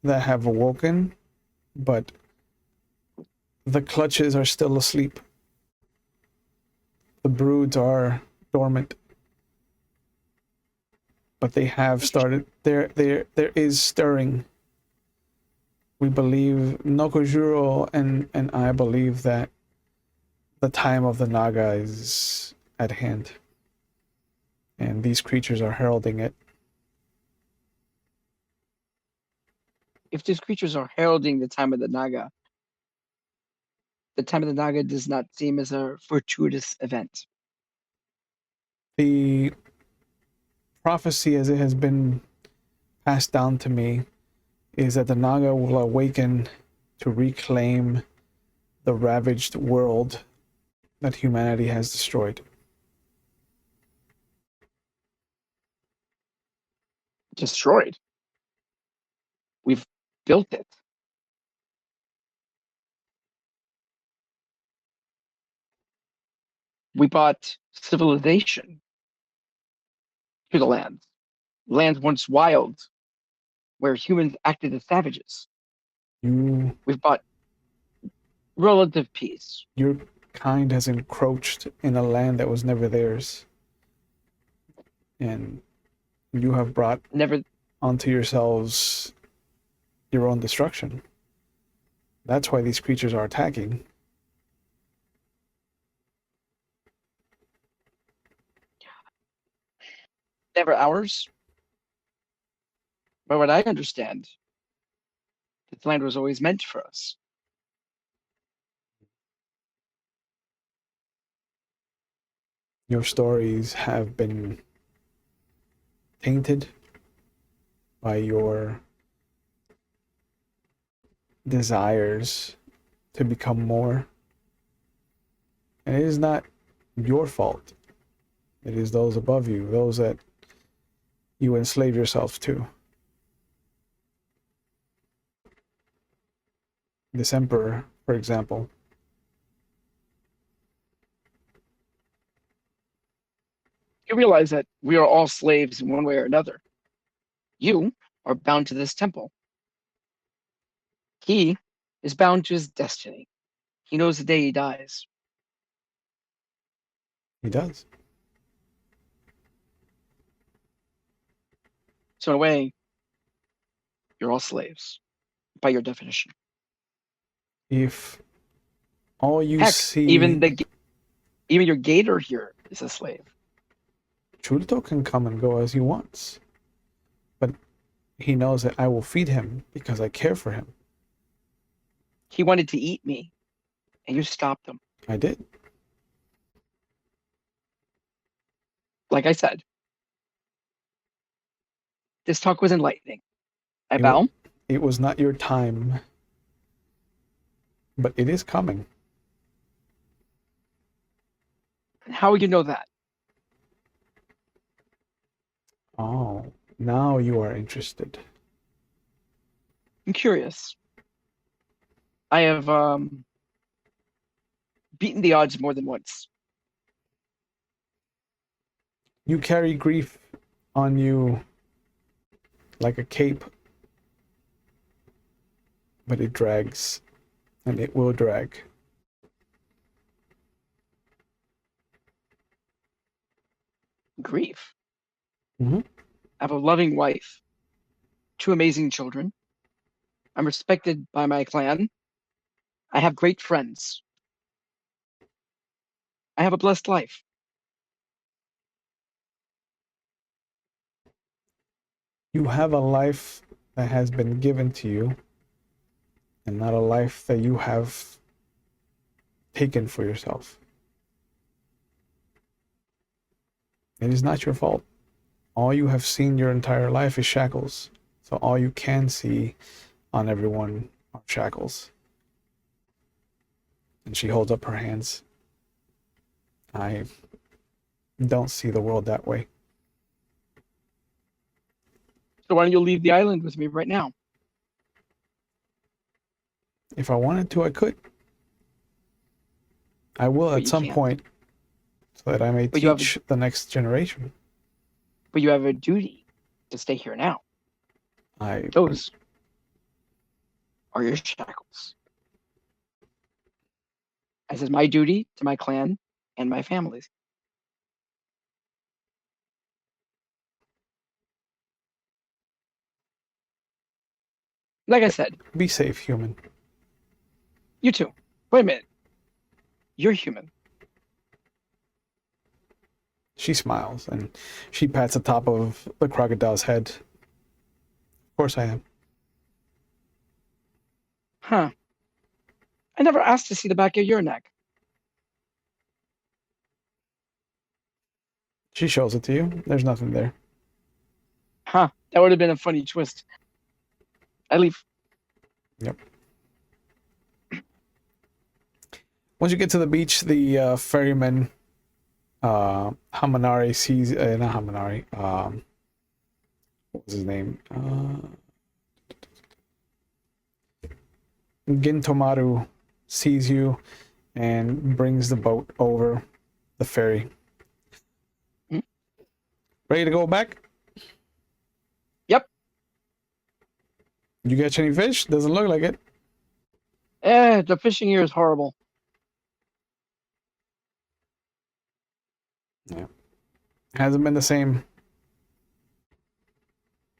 that have awoken, but the clutches are still asleep. The broods are dormant. But they have started. There is stirring. We believe, Nokojuro and I believe that the time of the Naga is at hand. And these creatures are heralding it. If these creatures are heralding the time of the Naga does not seem as a fortuitous event. The prophecy, as it has been passed down to me, is that the Naga will awaken to reclaim the ravaged world that humanity has destroyed. Destroyed. We've built it. We brought civilization to the lands. Lands once wild, where humans acted as savages. We've brought relative peace. Your kind has encroached in a land that was never theirs. And you have brought Never onto yourselves your own destruction. That's why these creatures are attacking. ours. But what I understand, this land was always meant for us. Your stories have been tainted by your desires to become more. And it is not your fault. It is those above you, those that you enslave yourself to. This emperor, for example. You realize that we are all slaves in one way or another. You are bound to this temple. He is bound to his destiny. He knows the day he dies. He does. So in a way, you're all slaves, by your definition. If all you Heck, see... even your gator here is a slave. Churito can come and go as he wants. But he knows that I will feed him because I care for him. He wanted to eat me, and you stopped him. I did. Like I said, this talk was enlightening. I bow. It was not your time. But it is coming. How would you know that? Oh, now you are interested. I'm curious. I have beaten the odds more than once. You carry grief on you like a cape, but it drags, and it will drag. Grief. Mm-hmm. I have a loving wife, 2 amazing children. I'm respected by my clan. I have great friends. I have a blessed life. You have a life that has been given to you, and not a life that you have taken for yourself. It is not your fault. All you have seen your entire life is shackles. So all you can see on everyone are shackles. And she holds up her hands. I don't see the world that way. So why don't you leave the island with me right now? If I wanted to, I could. I will But at you some can't. point, so that I may But you have teach the next generation. But you have a duty to stay here now. I Those are your shackles. This is my duty to my clan and my families. Like I said, be safe, human. you too. Wait a minute. You're human. She smiles and she pats the top of the crocodile's head. Of course I am. Huh. I never asked to see the back of your neck. She shows it to you. There's nothing there. Huh. That would have been a funny twist. I leave. Yep. Once you get to the beach, the ferryman, Hamanari sees, not Hamanari, what was his name? Gintomaru sees you and brings the boat over the ferry. Hmm? Ready to go back? Yep. You catch any fish? Doesn't look like it. The fishing here is horrible. Yeah. Hasn't been the same.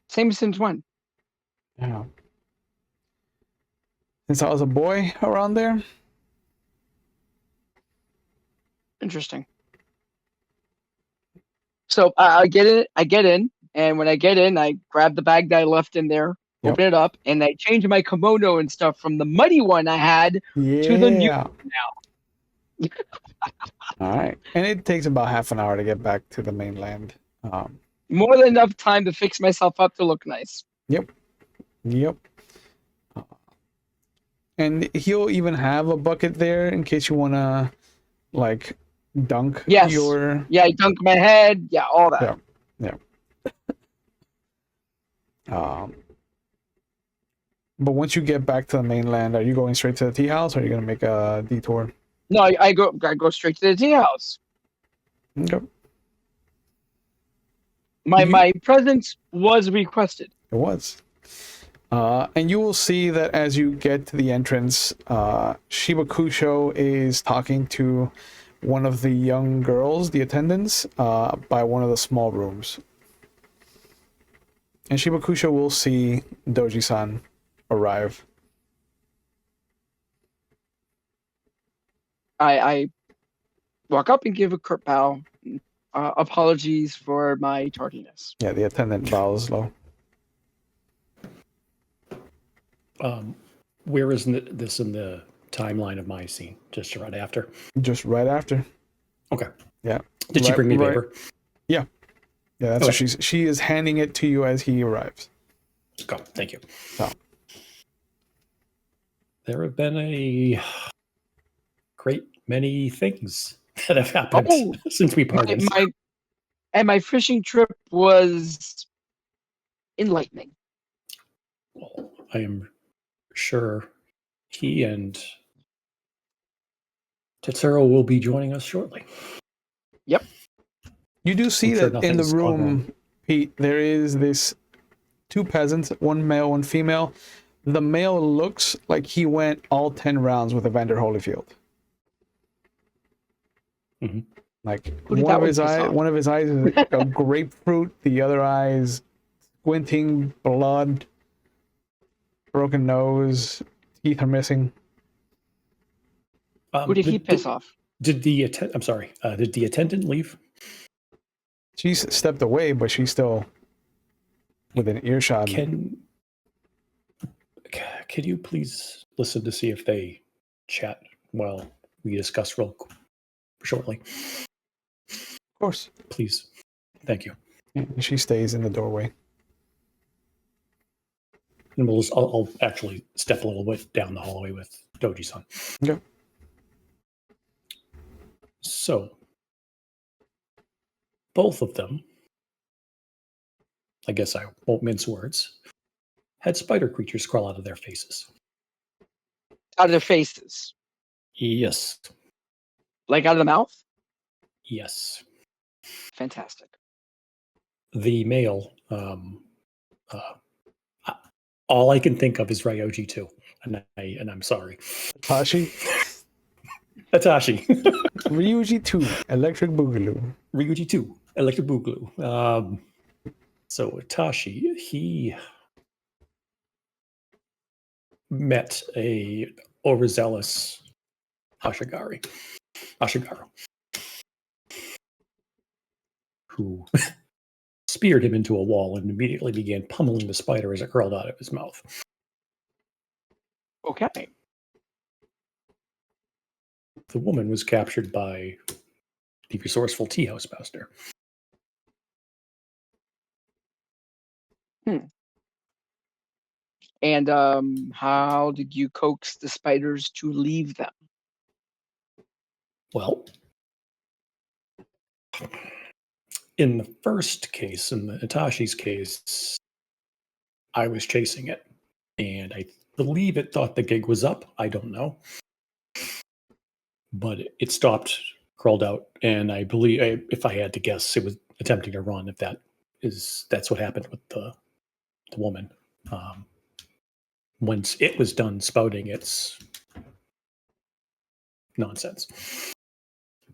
Same since when? Yeah. Since I was a boy around there. Interesting. So I get in, and when I get in, I grab the bag that I left in there, Yep. open it up, and I change my kimono and stuff from the muddy one I had Yeah. to the new one now. All right. And it takes about half an hour to get back to the mainland. More than enough time to fix myself up to look nice. Yep. And he'll even have a bucket there in case you want to, like, dunk Yes. your... Yeah, I dunk my head. Yeah, all that. Yeah. But once you get back to the mainland, are you going straight to the tea house, or are you going to make a detour? No, I go straight to the tea house. Okay. My presence was requested. It was. And you will see that as you get to the entrance, Shibakusho is talking to one of the young girls, the attendants, by one of the small rooms. And Shibakusho will see Doji-san arrive. I walk up and give a curt bow. Apologies for my tardiness. Yeah, the attendant bows low. Where is this in the timeline of my scene? Just right after? Just right after. Okay. Yeah. Did she bring me paper? Yeah. Yeah, that's what she is handing it to you as he arrives. Go. Thank you. So. There have been a great many things that have happened since we parted. My fishing trip was enlightening. Well, I am sure he and Tetsuro will be joining us shortly. You do see I'm sure that in the nothing's gone wrong. room, Pete, there is this two peasants, one male, one female. The male looks like he went all 10 rounds with Evander Holyfield. Mhm. Like Who did that one piss off? one of his eyes is a grapefruit, the other eye's squinting, blood, broken nose, teeth are missing. Who did he piss off? Did the I'm sorry. Did the attendant leave? She's stepped away, but she's still within earshot. Can you please listen to see if they chat while we discuss shortly? Of course. Please. Thank you. And she stays in the doorway. And I'll actually step a little bit down the hallway with Doji-san. Okay. So, both of them, I guess I won't mince words, had spider creatures crawl out of their faces. Out of their faces. Yes. Like out of the mouth? Yes. Fantastic. The male, all I can think of is Ryoji too, and I'm sorry. Tashi, Hitachi. Ryuji 2, Electric Boogaloo. Ryuji 2, Electric Boogaloo. So Itachi, he met a overzealous Ashigaru, who speared him into a wall and immediately began pummeling the spider as it crawled out of his mouth. Okay. The woman was captured by the resourceful tea house master. And how did you coax the spiders to leave them? Well, in the first case, in the Itachi's case, I was chasing it, and I believe it thought the gig was up. I don't know. But it stopped, crawled out, and I believe, if I had to guess, it was attempting to run. If that's what happened with the woman. Once it was done spouting its nonsense.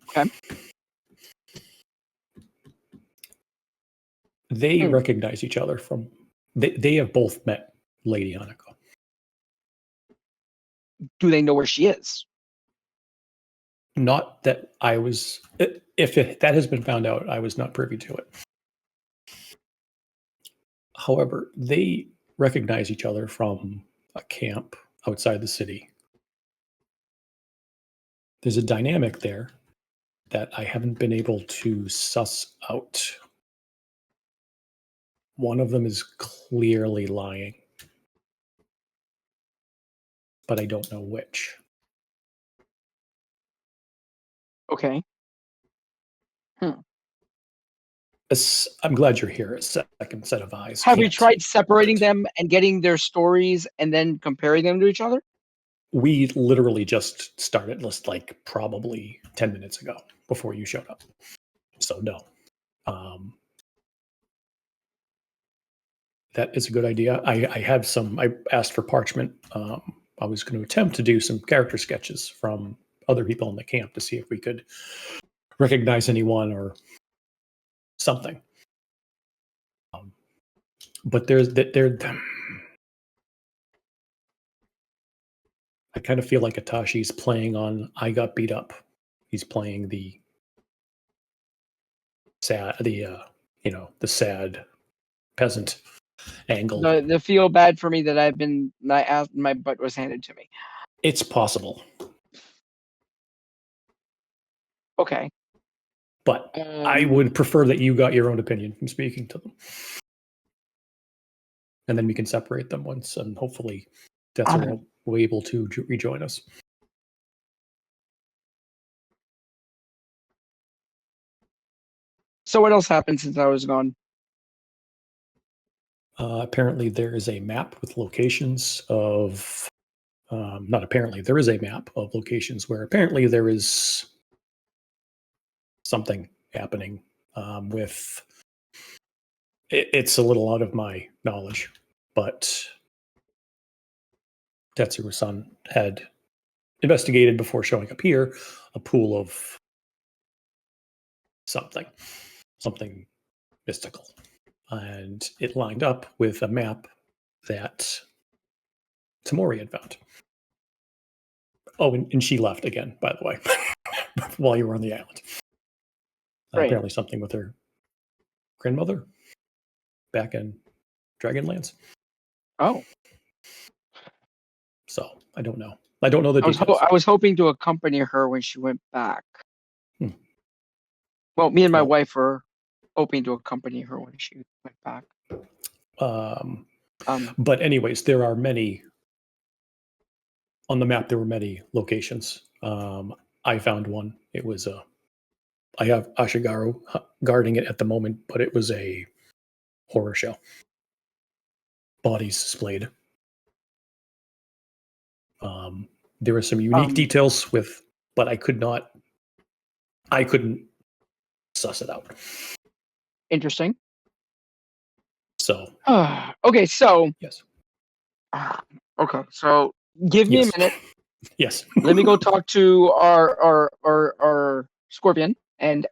Okay. They recognize each other from. They have both met Lady Hanako. Do they know where she is? Not that I was. If that has been found out, I was not privy to it. However, they recognize each other from a camp outside the city. There's a dynamic there that I haven't been able to suss out. One of them is clearly lying, but I don't know which. Okay. I'm glad you're here. A second set of eyes. Have we tried separating them and getting their stories and then comparing them to each other? We literally just started like probably 10 minutes ago before you showed up. So no. That is a good idea. I asked for parchment. I was going to attempt to do some character sketches from other people in the camp to see if we could recognize anyone or something. But I kind of feel like Itachi's playing on I got beat up. He's playing the sad, the sad peasant angle. The feel bad for me that my butt was handed to me. It's possible. Okay. But I would prefer that you got your own opinion from speaking to them. And then we can separate them once, and hopefully Tetsuro will be able to rejoin us. So what else happened since I was gone? Apparently there is a map with locations of Not apparently, there is a map of locations where apparently there is something happening with. It's a little out of my knowledge, but Tetsuo-san had investigated before showing up here a pool of something mystical. And it lined up with a map that Tamori had found. Oh, and she left again, by the way, while you were on the island. Right. Apparently something with her grandmother back in Dragonlands. Oh, So I don't know. I don't know the I was details. I was hoping to accompany her when she went back. Hmm. Well, me and my Well- wife were hoping to accompany her when she went back. But anyways, there are many on the map. There were many locations. I found one. It was I have Ashigaru guarding it at the moment, but it was a horror show. Bodies displayed. There were some unique details with, but I couldn't suss it out. Interesting. So Okay, so yes, okay, so give me Yes. a minute. yes. Let me go talk to our scorpion and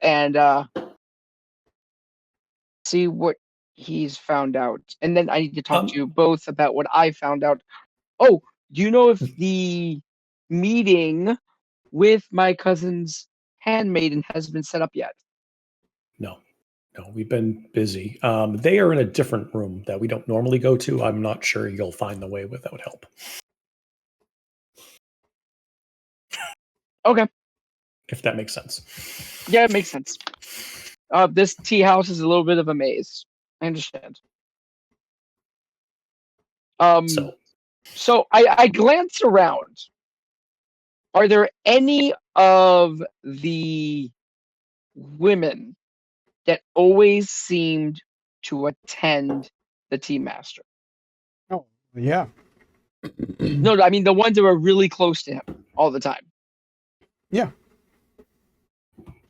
see what he's found out, and then I need to talk to you both about what I found out. Oh, do you know if the meeting with my cousin's handmaiden has been set up yet? No, we've been busy. They are in a different room that we don't normally go to. I'm not sure you'll find the way without help. Okay, If that makes sense. yeah, it makes sense. This tea house is a little bit of a maze. I understand. So I glance around. Are there any of the women that always seemed to attend the tea master? Oh, yeah. No, I mean the ones that were really close to him all the time. Yeah.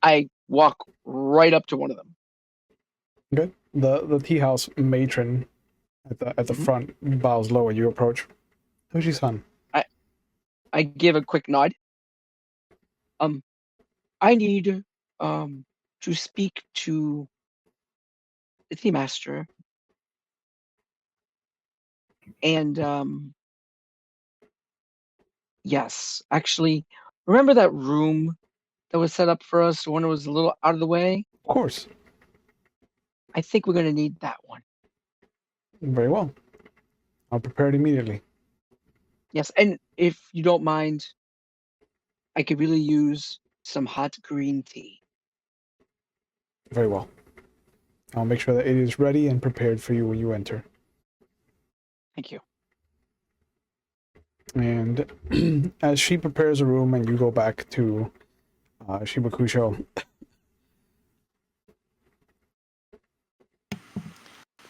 I walk right up to one of them. Good. The tea house matron at the front bows low as you approach. Doji-san. I give a quick nod. I need to speak to the tea master. And yes, actually, remember that room that was set up for us, the one that was a little out of the way? Of course. I think we're gonna need that one. Very well. I'll prepare it immediately. Yes, and if you don't mind, I could really use some hot green tea. Very well. I'll make sure that it is ready and prepared for you when you enter. Thank you. And as she prepares a room and you go back to Shibakusho,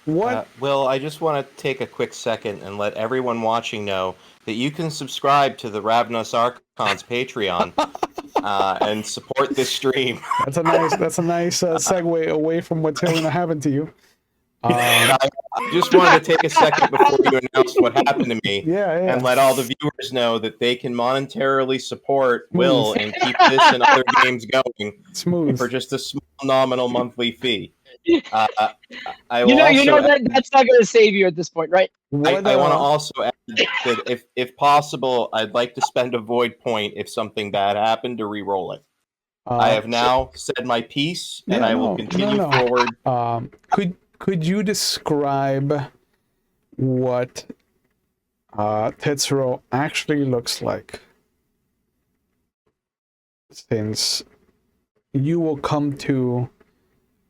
what? Will, I just want to take a quick second and let everyone watching know that you can subscribe to the Ravnos Archon's Patreon and support this stream. That's a nice segue away from what's going to happen to you. I just wanted to take a second before you announced what happened to me and let all the viewers know that they can monetarily support Will and keep this and other games going for just a small nominal monthly fee. I will that's not going to save you at this point, right? I want to also add that if possible, I'd like to spend a void point if something bad happened to re-roll it. I have now said my piece, and I will continue forward. Could you describe what Tetsuro actually looks like? Since you will come to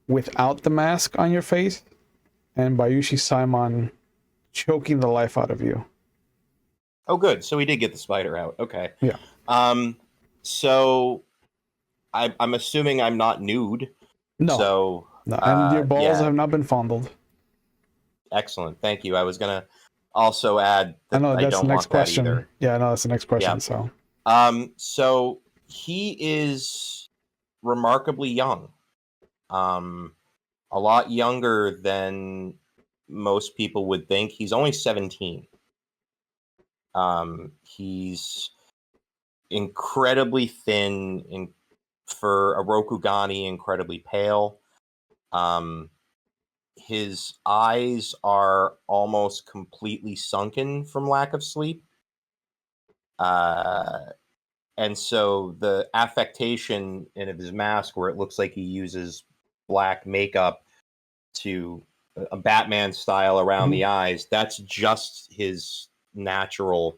without the mask on your face, and Bayushi Simon choking the life out of you. Oh, good. So we did get the spider out. Okay. Yeah. So I'm assuming I'm not nude. No. So no. And your balls have not been fondled. Excellent. Thank you. I was gonna also add I that know I that's don't the next want that question. either. Yeah, I know that's the next question. Yeah. So So he is remarkably young. A lot younger than most people would think. He's only 17. He's incredibly thin, for a Rokugani, incredibly pale. His eyes are almost completely sunken from lack of sleep. And so the affectation of his mask, where it looks like he uses black makeup to a Batman style around the eyes, that's just his natural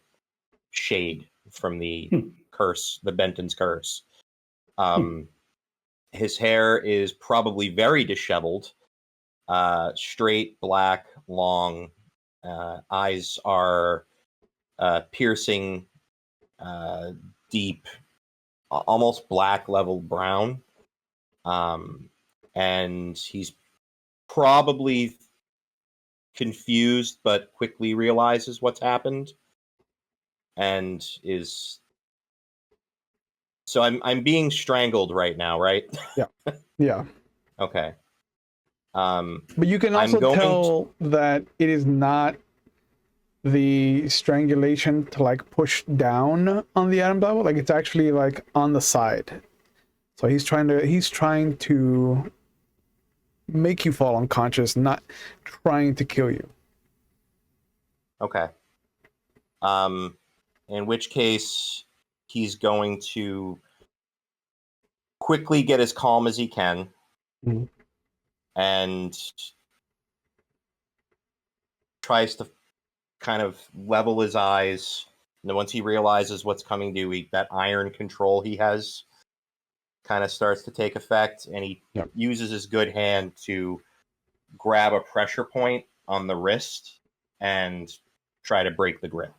shade from the curse, the Benton's curse. His hair is probably very disheveled, straight, black, long. Eyes are piercing, deep, almost black level brown. And he's probably confused, but quickly realizes what's happened, and is. So I'm being strangled right now, right? yeah. Okay. But you can also tell that it is not the strangulation to like push down on the atom level. Like it's actually like on the side. So he's trying to make you fall unconscious, not trying to kill you. Okay. In which case, he's going to quickly get as calm as he can, and tries to kind of level his eyes. And then once he realizes what's coming to, that iron control he has kind of starts to take effect, and he uses his good hand to grab a pressure point on the wrist and try to break the grip.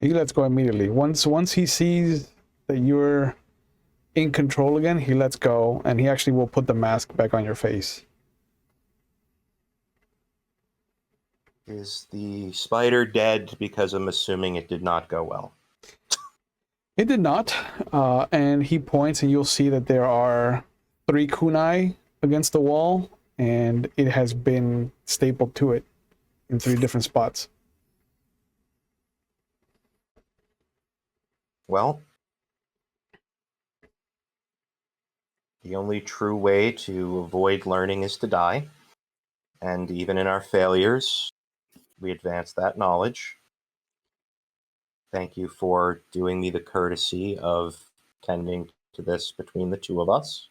He lets go immediately. Once he sees that you're in control again, he lets go, and he actually will put the mask back on your face. Is the spider dead? Because I'm assuming it did not go well. It did not, and he points, and you'll see that there are 3 kunai against the wall, and it has been stapled to it in 3 different spots. Well, the only true way to avoid learning is to die. And even in our failures, we advance that knowledge. Thank you for doing me the courtesy of tending to this between the two of us.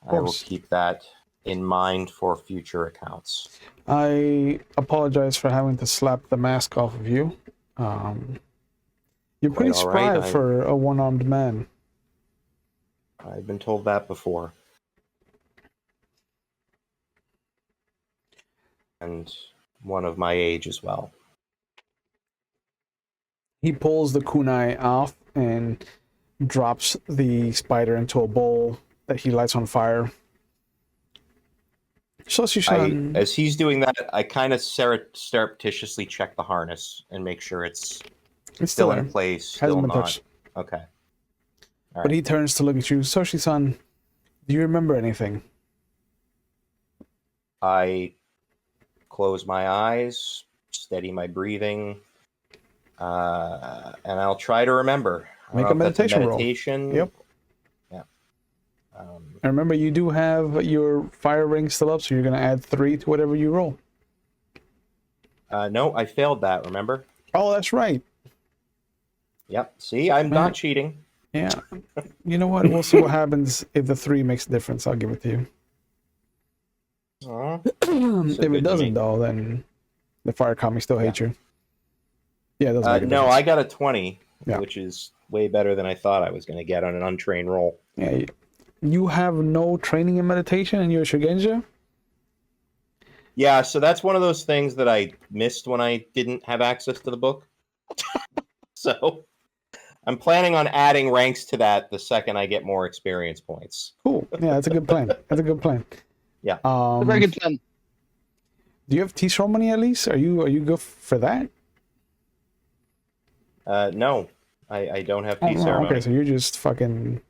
I will keep that in mind for future accounts. I apologize for having to slap the mask off of you. You're pretty spry for a one-armed man. I've been told that before. And one of my age as well. He pulls the kunai off and drops the spider into a bowl that he lights on fire. As he's doing that, I kind of surreptitiously check the harness and make sure it's still in place, still not touched. Okay. Right. But he turns to look at you. Soshi-san, do you remember anything? I close my eyes, steady my breathing, and I'll try to remember. Make a meditation roll. Yep. Yeah. And remember, you do have your fire ring still up, so you're going to add 3 to whatever you roll. No, I failed that, remember? Oh, that's right. Yep. See, I'm not cheating. Yeah. You know what? We'll see what happens if the 3 makes a difference. I'll give it to you. If it doesn't, though, then the fire kami still hate you. Yeah, it doesn't make a difference. No, I got a 20, which is way better than I thought I was going to get on an untrained roll. Yeah. You have no training in meditation in your Shugenja? Yeah, so that's one of those things that I missed when I didn't have access to the book. So I'm planning on adding ranks to that the second I get more experience points. Cool. Yeah, that's a good plan. That's a good plan. Yeah. A very good plan. Do you have T-Shore money at least? Are you good for that? No, I don't have Oh, tea no, ceremony. okay, so you're just fucking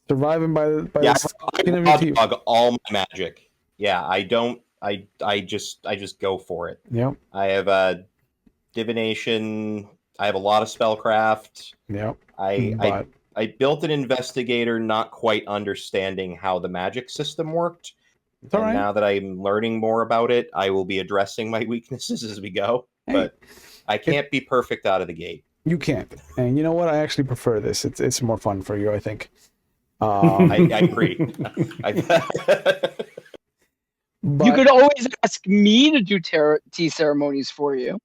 surviving by Yeah, the I skin of your teeth. dog all my magic. Yeah, I don't. I just go for it. Yep, I have divination. I have a lot of spellcraft. yep. I But I built an investigator, not quite understanding how the magic system worked. it's all And right. now that I'm learning more about it, I will be addressing my weaknesses as we go. Hey, But I can't be perfect out of the gate. you can't. And you know what? I actually prefer this. It's more fun for you, I think. I agree. But You could always ask me to do tea ceremonies for you.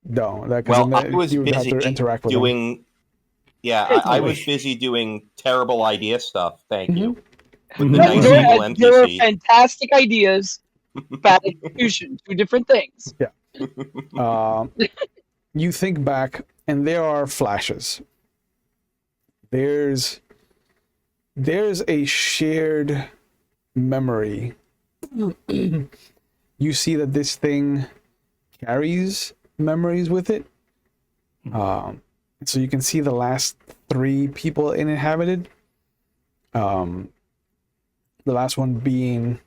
no, that well, I because was you would have busy to interact with them. doing. Yeah, I was busy doing terrible idea stuff. Thank you. With the No, nice there, evil there are NPC. fantastic ideas, bad execution, two different things. You think back, and there are flashes. There's a shared memory. You see that this thing carries memories with it. So you can see the last 3 people it inhabited. The last one being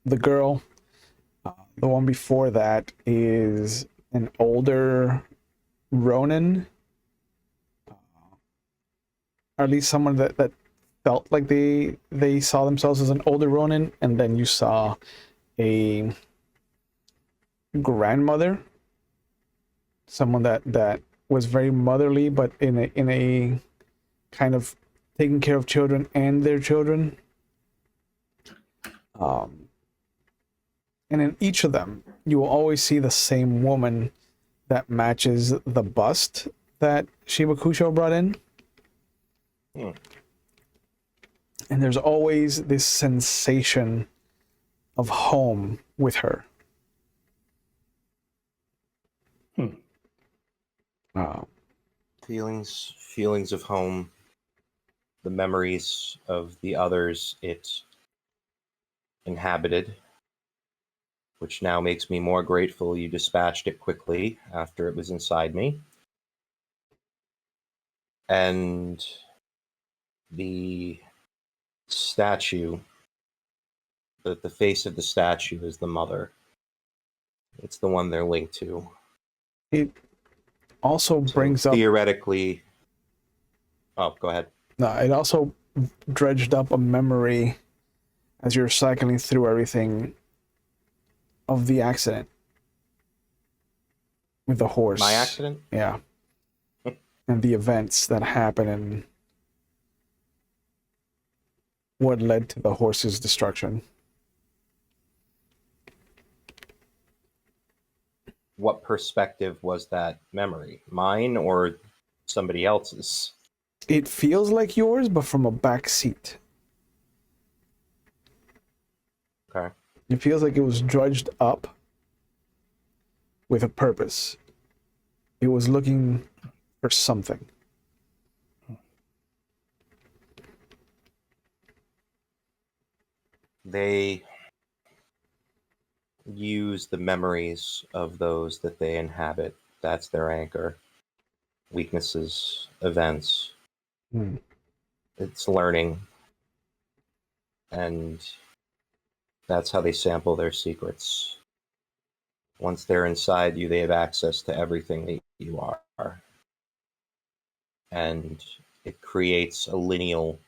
the girl. The one before that is an older Ronin. Or at least someone that felt like they saw themselves as an older Ronin, and then you saw a grandmother, someone that was very motherly, but in a kind of taking care of children and their children. And in each of them, you will always see the same woman that matches the bust that Shibakusho brought in. And there's always this sensation of home with her. Feelings of home, the memories of the others it inhabited, which now makes me more grateful you dispatched it quickly after it was inside me. And the statue, the face of the statue is the mother. It's the one they're linked to. It also brings up theoretically. Oh, go ahead. No, it also dredged up a memory as you're cycling through everything of the accident with the horse. My accident? Yeah. And the events that happened and what led to the horse's destruction. What perspective was that memory? Mine or somebody else's? It feels like yours, but from a back seat. Okay. It feels like it was dredged up with a purpose. It was looking for something. They use the memories of those that they inhabit. That's their anchor. Weaknesses, events. It's learning. And that's how they sample their secrets. Once they're inside you, they have access to everything that you are. And it creates a lineal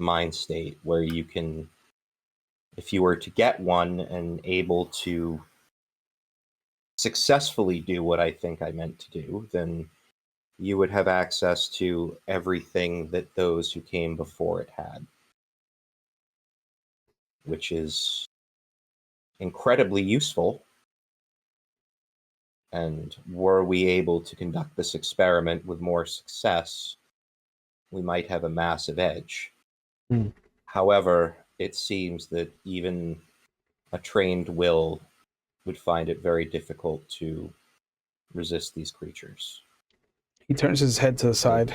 mind state where you can, if you were to get one and able to successfully do what I think I meant to do, then you would have access to everything that those who came before it had, which is incredibly useful. And were we able to conduct this experiment with more success, we might have a massive edge. However, it seems that even a trained will would find it very difficult to resist these creatures. He turns his head to the side.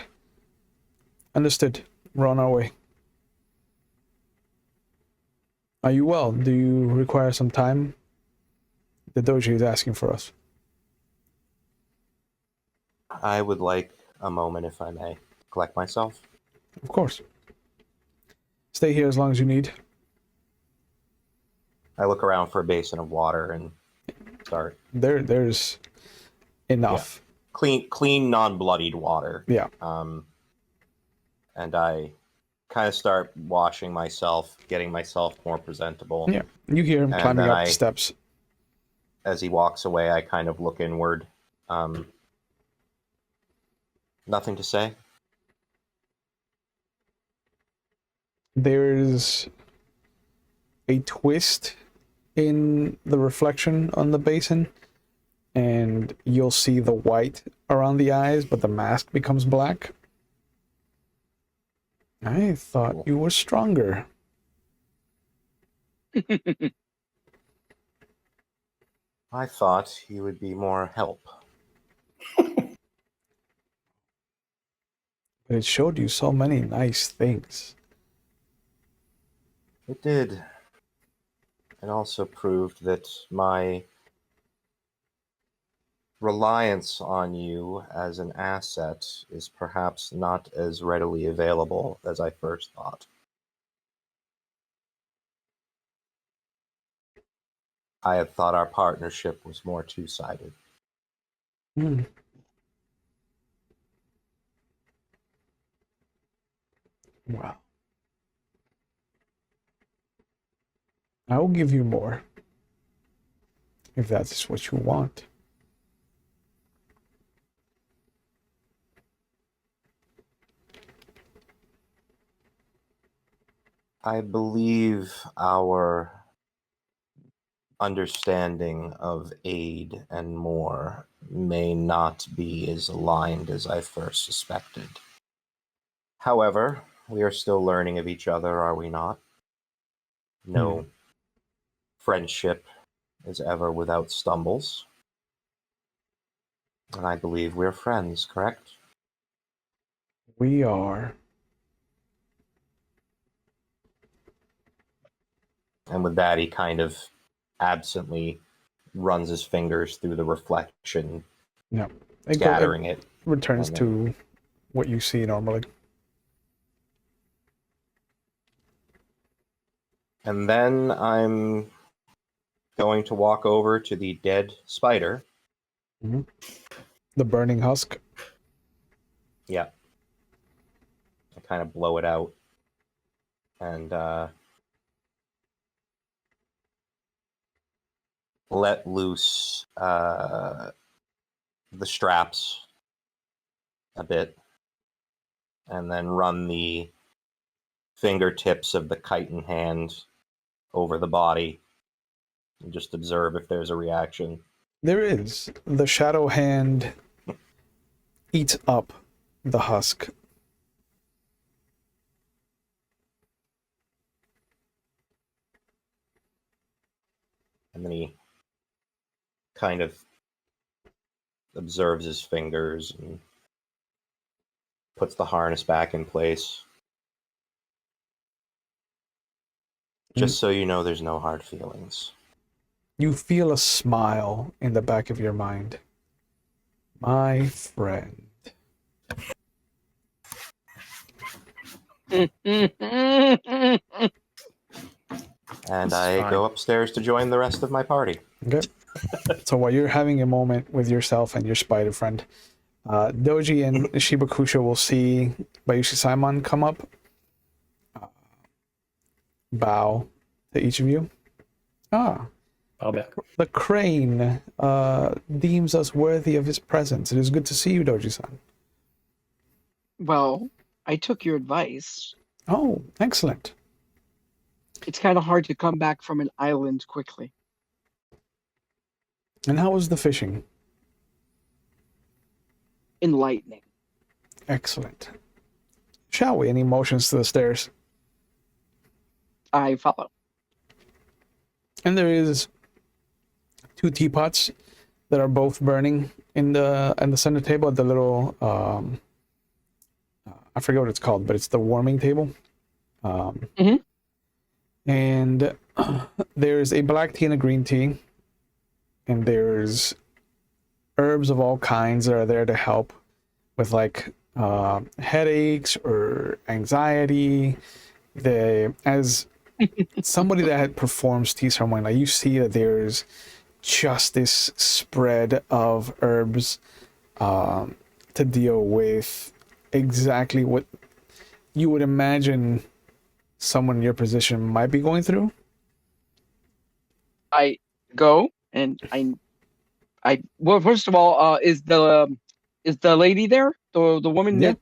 Understood. We're on our way. Are you well? Do you require some time? The Doji is asking for us. I would like a moment, if I may, collect myself. Of course. Stay here as long as you need. I look around for a basin of water and start. There's enough. Clean, non-bloodied water. Yeah. And I kind of start washing myself, getting myself more presentable. Yeah. You hear him And climbing then up the steps. As he walks away, I kind of look inward. Nothing to say. There's a twist in the reflection on the basin, and you'll see the white around the eyes, but the mask becomes black. I thought you were stronger. I thought you would be more help. But it showed you so many nice things. It did. It also proved that my reliance on you as an asset is perhaps not as readily available as I first thought. I had thought our partnership was more two-sided. Hmm. Wow. I will give you more. If that's what you want. I believe our understanding of aid and more may not be as aligned as I first suspected. However, we are still learning of each other, are we not? No friendship is ever without stumbles. And I believe we're friends, correct? We are. And with that, he kind of absently runs his fingers through the reflection, No. scattering it. Returns and to what you see normally. And then I'm going to walk over to the dead spider. Mm-hmm. The burning husk. Yeah. I kind of blow it out. And let loose the straps a bit. And then run the fingertips of the chitin hand over the body. And just observe if there's a reaction. There is. The shadow hand eats up the husk. And then he kind of observes his fingers and puts the harness back in place. Just so you know, there's no hard feelings. You feel a smile in the back of your mind. My friend. And I go upstairs to join the rest of my party. Okay. So while you're having a moment with yourself and your spider friend, Doji and Shibakusha will see Bayushi Simon come up. Bow to each of you. Bow back. The crane deems us worthy of his presence. It is good to see you, Doji-san. Well, I took your advice. Oh, excellent. It's kind of hard to come back from an island quickly. And how was the fishing? Enlightening. Excellent. Shall we? Any motions to the stairs? I follow. And there is 2 teapots that are both burning in the center table at the little I forget what it's called, but it's the warming table. And there's a black tea and a green tea, and there's herbs of all kinds that are there to help with like headaches or anxiety. As somebody that had performs tea ceremony, like you see that there's just this spread of herbs to deal with exactly what you would imagine someone in your position might be going through. I go and well, first of all, is the lady there? The woman Yeah. that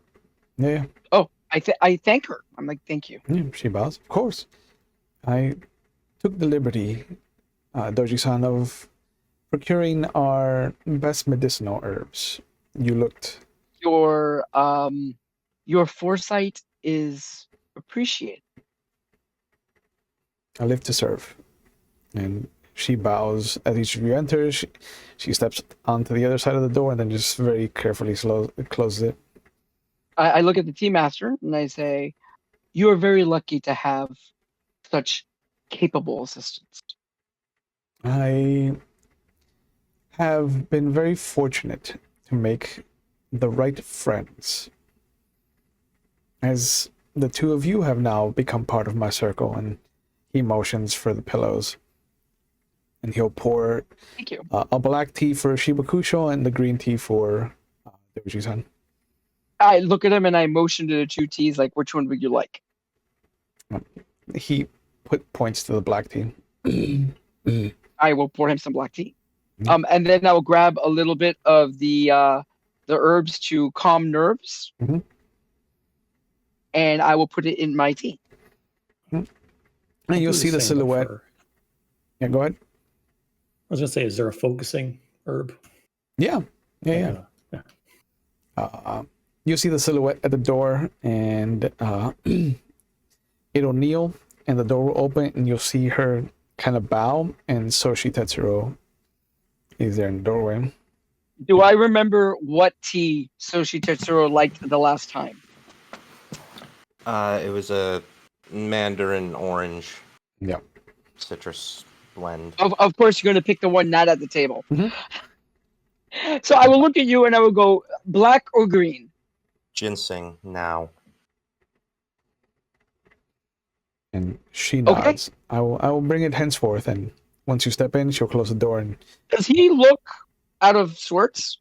Yeah, oh, I thank her. I'm like, thank you. yeah, she bows. Of course. I took the liberty, Doji-san, of procuring our best medicinal herbs. You looked. Your foresight is appreciated. I live to serve. And she bows as each of you enters. She steps onto the other side of the door and then just very carefully closes it. I look at the tea master and I say, you are very lucky to have such capable assistants. I have been very fortunate to make the right friends, as the two of you have now become part of my circle. And he motions for the pillows, and he'll pour Thank you. a black tea for Shibakusho and the green tea for Doji-san. I look at him and I motion to the two teas, like, which one would you like? He points to the black tea. I will pour him some black tea. Mhm. And then I will grab a little bit of the herbs to calm nerves, Mhm. and I will put it in my tea. And I'll you'll do see the same, but silhouette. for- Yeah, go ahead. I was gonna say, is there a focusing herb? Yeah. You'll see the silhouette at the door, and it'll kneel, and the door will open, and you'll see her kind of bow, and Soshi Tetsuro is there in the doorway. Do I remember what tea Soshi Tetsuro liked the last time? It was a mandarin orange Yeah. citrus blend. Of course, you're going to pick the one not at the table. Mhm. So I will look at you and I will go, black or green? Ginseng now. And she Okay. nods. I will bring it henceforth, and once you step in, she'll close the door. And Does he look out of sorts?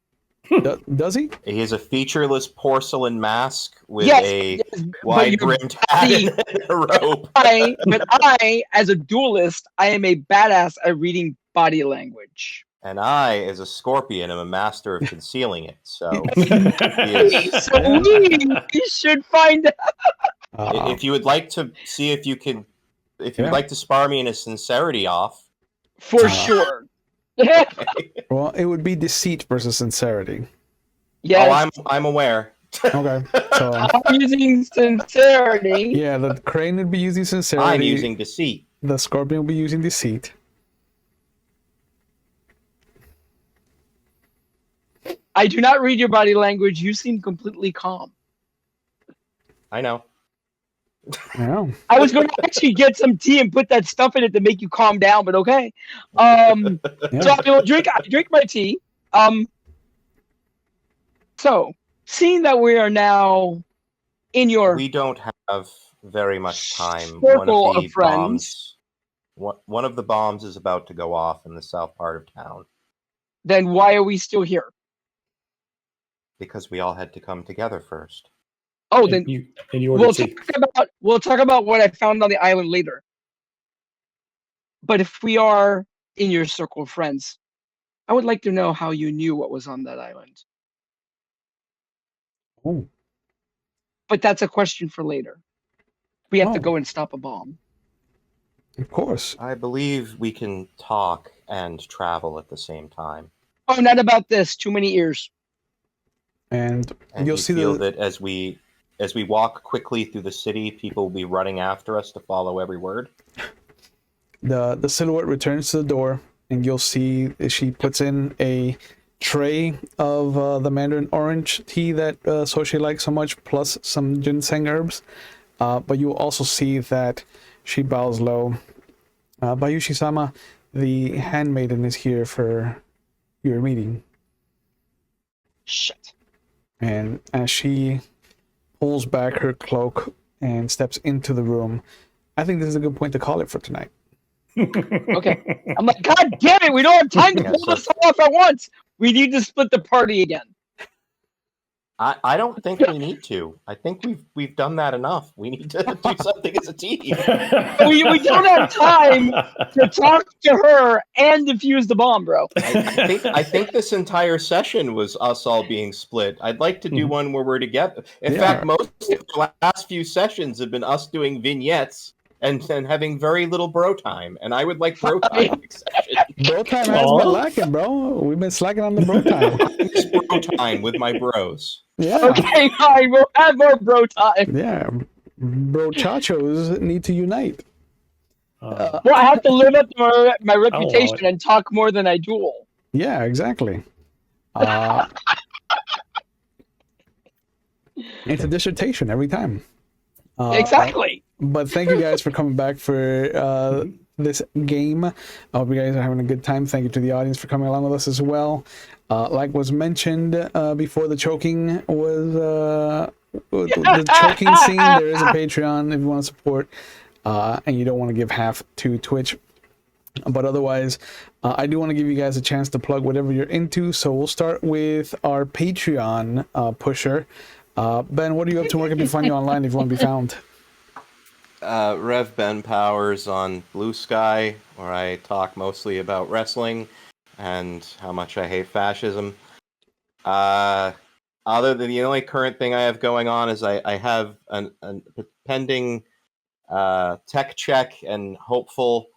does he? He has a featureless porcelain mask with Yes, a yes, but wide-brimmed hat see- and a robe. I, as a duelist, I am a badass at reading body language. And I, as a scorpion, am a master of concealing it. So, So we should find out. if you would like to see if you can, if you Yeah. would like to spar me in a sincerity off, For sure. Well, it would be deceit versus sincerity. Yes, I'm aware. Okay. So I'm using sincerity. yeah, the crane would be using sincerity. I'm using deceit. The scorpion will be using deceit. I do not read your body language. You seem completely calm. I know. Yeah. I was going to actually get some tea and put that stuff in it to make you calm down, but okay. So I will drink my tea. So seeing that we are now in your We don't have very much time. circle of friends, One of the bombs is about to go off in the south part of town then why are we still here? because we all had to come together first. Oh, And then you ordered tea. we'll talk about what I found on the island later. But if we are in your circle of friends, I would like to know how you knew what was on that island. Oh. But that's a question for later. We have to Oh. go and stop a bomb. Of course. I believe we can talk and travel at the same time. Oh, not about this. Too many ears. And And you'll you see feel the that as we walk quickly through the city, people will be running after us to follow every word. the silhouette returns to the door, and you'll see she puts in a tray of the mandarin orange tea that Soshi likes so much, plus some ginseng herbs. But you'll also see that she bows low. Bayushi-sama, the handmaiden is here for your meeting. Shit. And as she pulls back her cloak and steps into the room, I think this is a good point to call it for tonight. Okay. I'm like, God damn it, we don't have time to Yeah, pull so- this off at once. We need to split the party again. I don't think we need to. I think we've done that enough. We need to do something as a team. We don't have time to talk to her and defuse the bomb, bro. I think this entire session was us all being split. I'd like to do one where we're together. In fact, most of the last few sessions have been us doing vignettes and having very little bro time. And I would like bro time next session. Bro time has been lacking, bro. We've been slacking on the bro time. It's bro time with my bros. Yeah. Okay, fine. We'll have our bro time. Yeah. Bro chachos need to unite. Well, I have to live up to my allow reputation it. and talk more than I duel. Yeah, exactly. It's a dissertation every time. Exactly. But thank you guys for coming back for this game. I hope you guys are having a good time. Thank you to the audience for coming along with us as well. Like was mentioned before, the choking was the choking scene. There is a Patreon if you want to support, and you don't want to give half to Twitch. But otherwise, I do want to give you guys a chance to plug whatever you're into. So we'll start with our Patreon pusher. Ben, what are you up to? Where can we find you online if you want to be found? Rev Ben Powers on Blue Sky, where I talk mostly about wrestling and how much I hate fascism. Other than the only current thing I have going on is I have a pending tech check and hopeful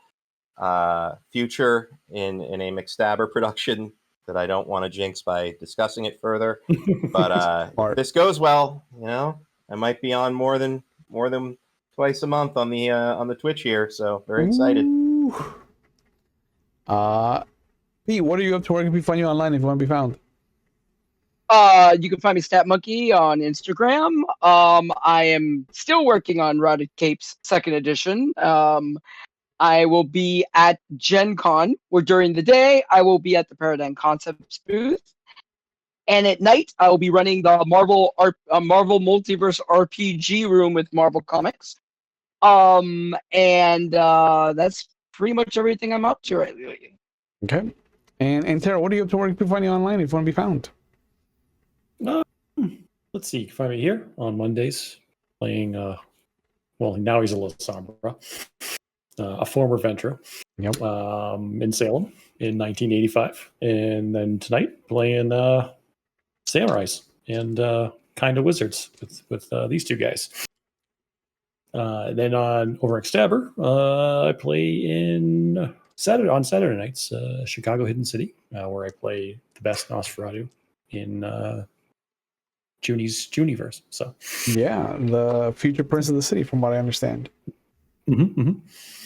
future in a McStabber production that I don't want to jinx by discussing it further. But if this goes well, I might be on more than twice a month on the Twitch here, so very excited. Ooh. Pete, what are you up to? Where can we find you online if you want to be found? You can find me Stat Monkey on Instagram. I am still working on Rotted Capes 2nd edition. I will be at Gen Con, where during the day I will be at the Paradigm Concepts booth, and at night I will be running the Marvel Multiverse RPG room with Marvel Comics. And that's pretty much everything I'm up to right now. Okay. And Tara, what are you up to? Where can we find you online if you want to be found? Let's see. You can find me here on Mondays playing. Well, now he's a little Sombra, a former Ventra. Yep. In Salem in 1985, and then tonight playing Samurais and kind of Wizards with these two guys. Then over at Stabber, I play on Saturday nights, Chicago Hidden City, where I play the best Nosferatu in Juniverse. So Yeah, the future prince of the city, from what I understand.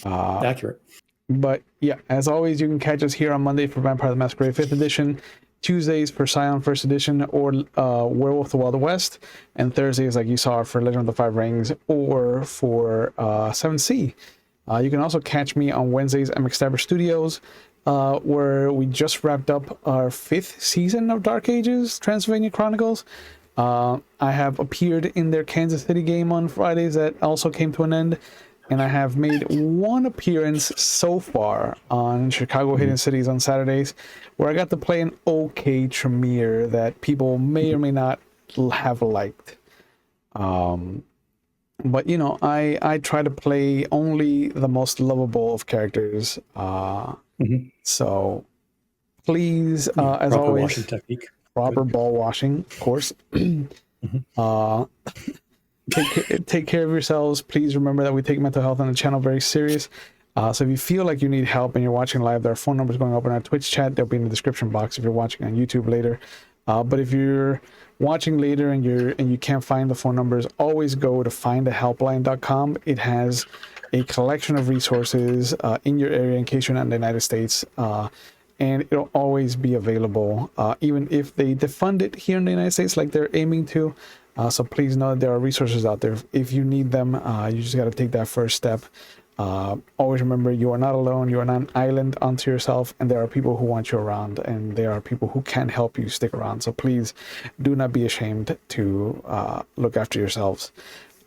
Accurate. But yeah, as always, you can catch us here on Monday for Vampire the Masquerade 5th edition, Tuesdays for Scion 1st edition or Werewolf the Wild West, and Thursdays, like you saw, for Legend of the Five Rings or for 7C. You can also catch me on Wednesdays at McStabber Studios, where we just wrapped up our 5th season of Dark Ages Transylvania Chronicles. I have appeared in their Kansas City game on Fridays that also came to an end, and I have made one appearance so far on Chicago Hidden Cities on Saturdays, where I got to play an okay Tremere that people may or may not have liked. But I try to play only the most lovable of characters. So please, as Proper always, washing technique. proper ball washing, of course. Take care of yourselves. Please remember that we take mental health on the channel very serious. So if you feel like you need help and you're watching live, there are phone numbers going up in our Twitch chat. They'll be in the description box if you're watching on YouTube later. But if you're watching later and you can't find the phone numbers, always go to findahelpline.com. It has a collection of resources in your area in case you're not in the United States. And it'll always be available, even if they defund it here in the United States like they're aiming to. So please know that there are resources out there. If you need them, you just got to take that first step. Always remember, you are not alone. You are not an island unto yourself, and there are people who want you around, and there are people who can help you stick around. So please do not be ashamed to look after yourselves.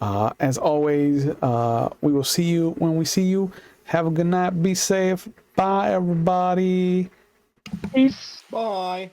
As always, we will see you when we see you. Have a good night. Be safe. Bye, everybody. Peace. Bye.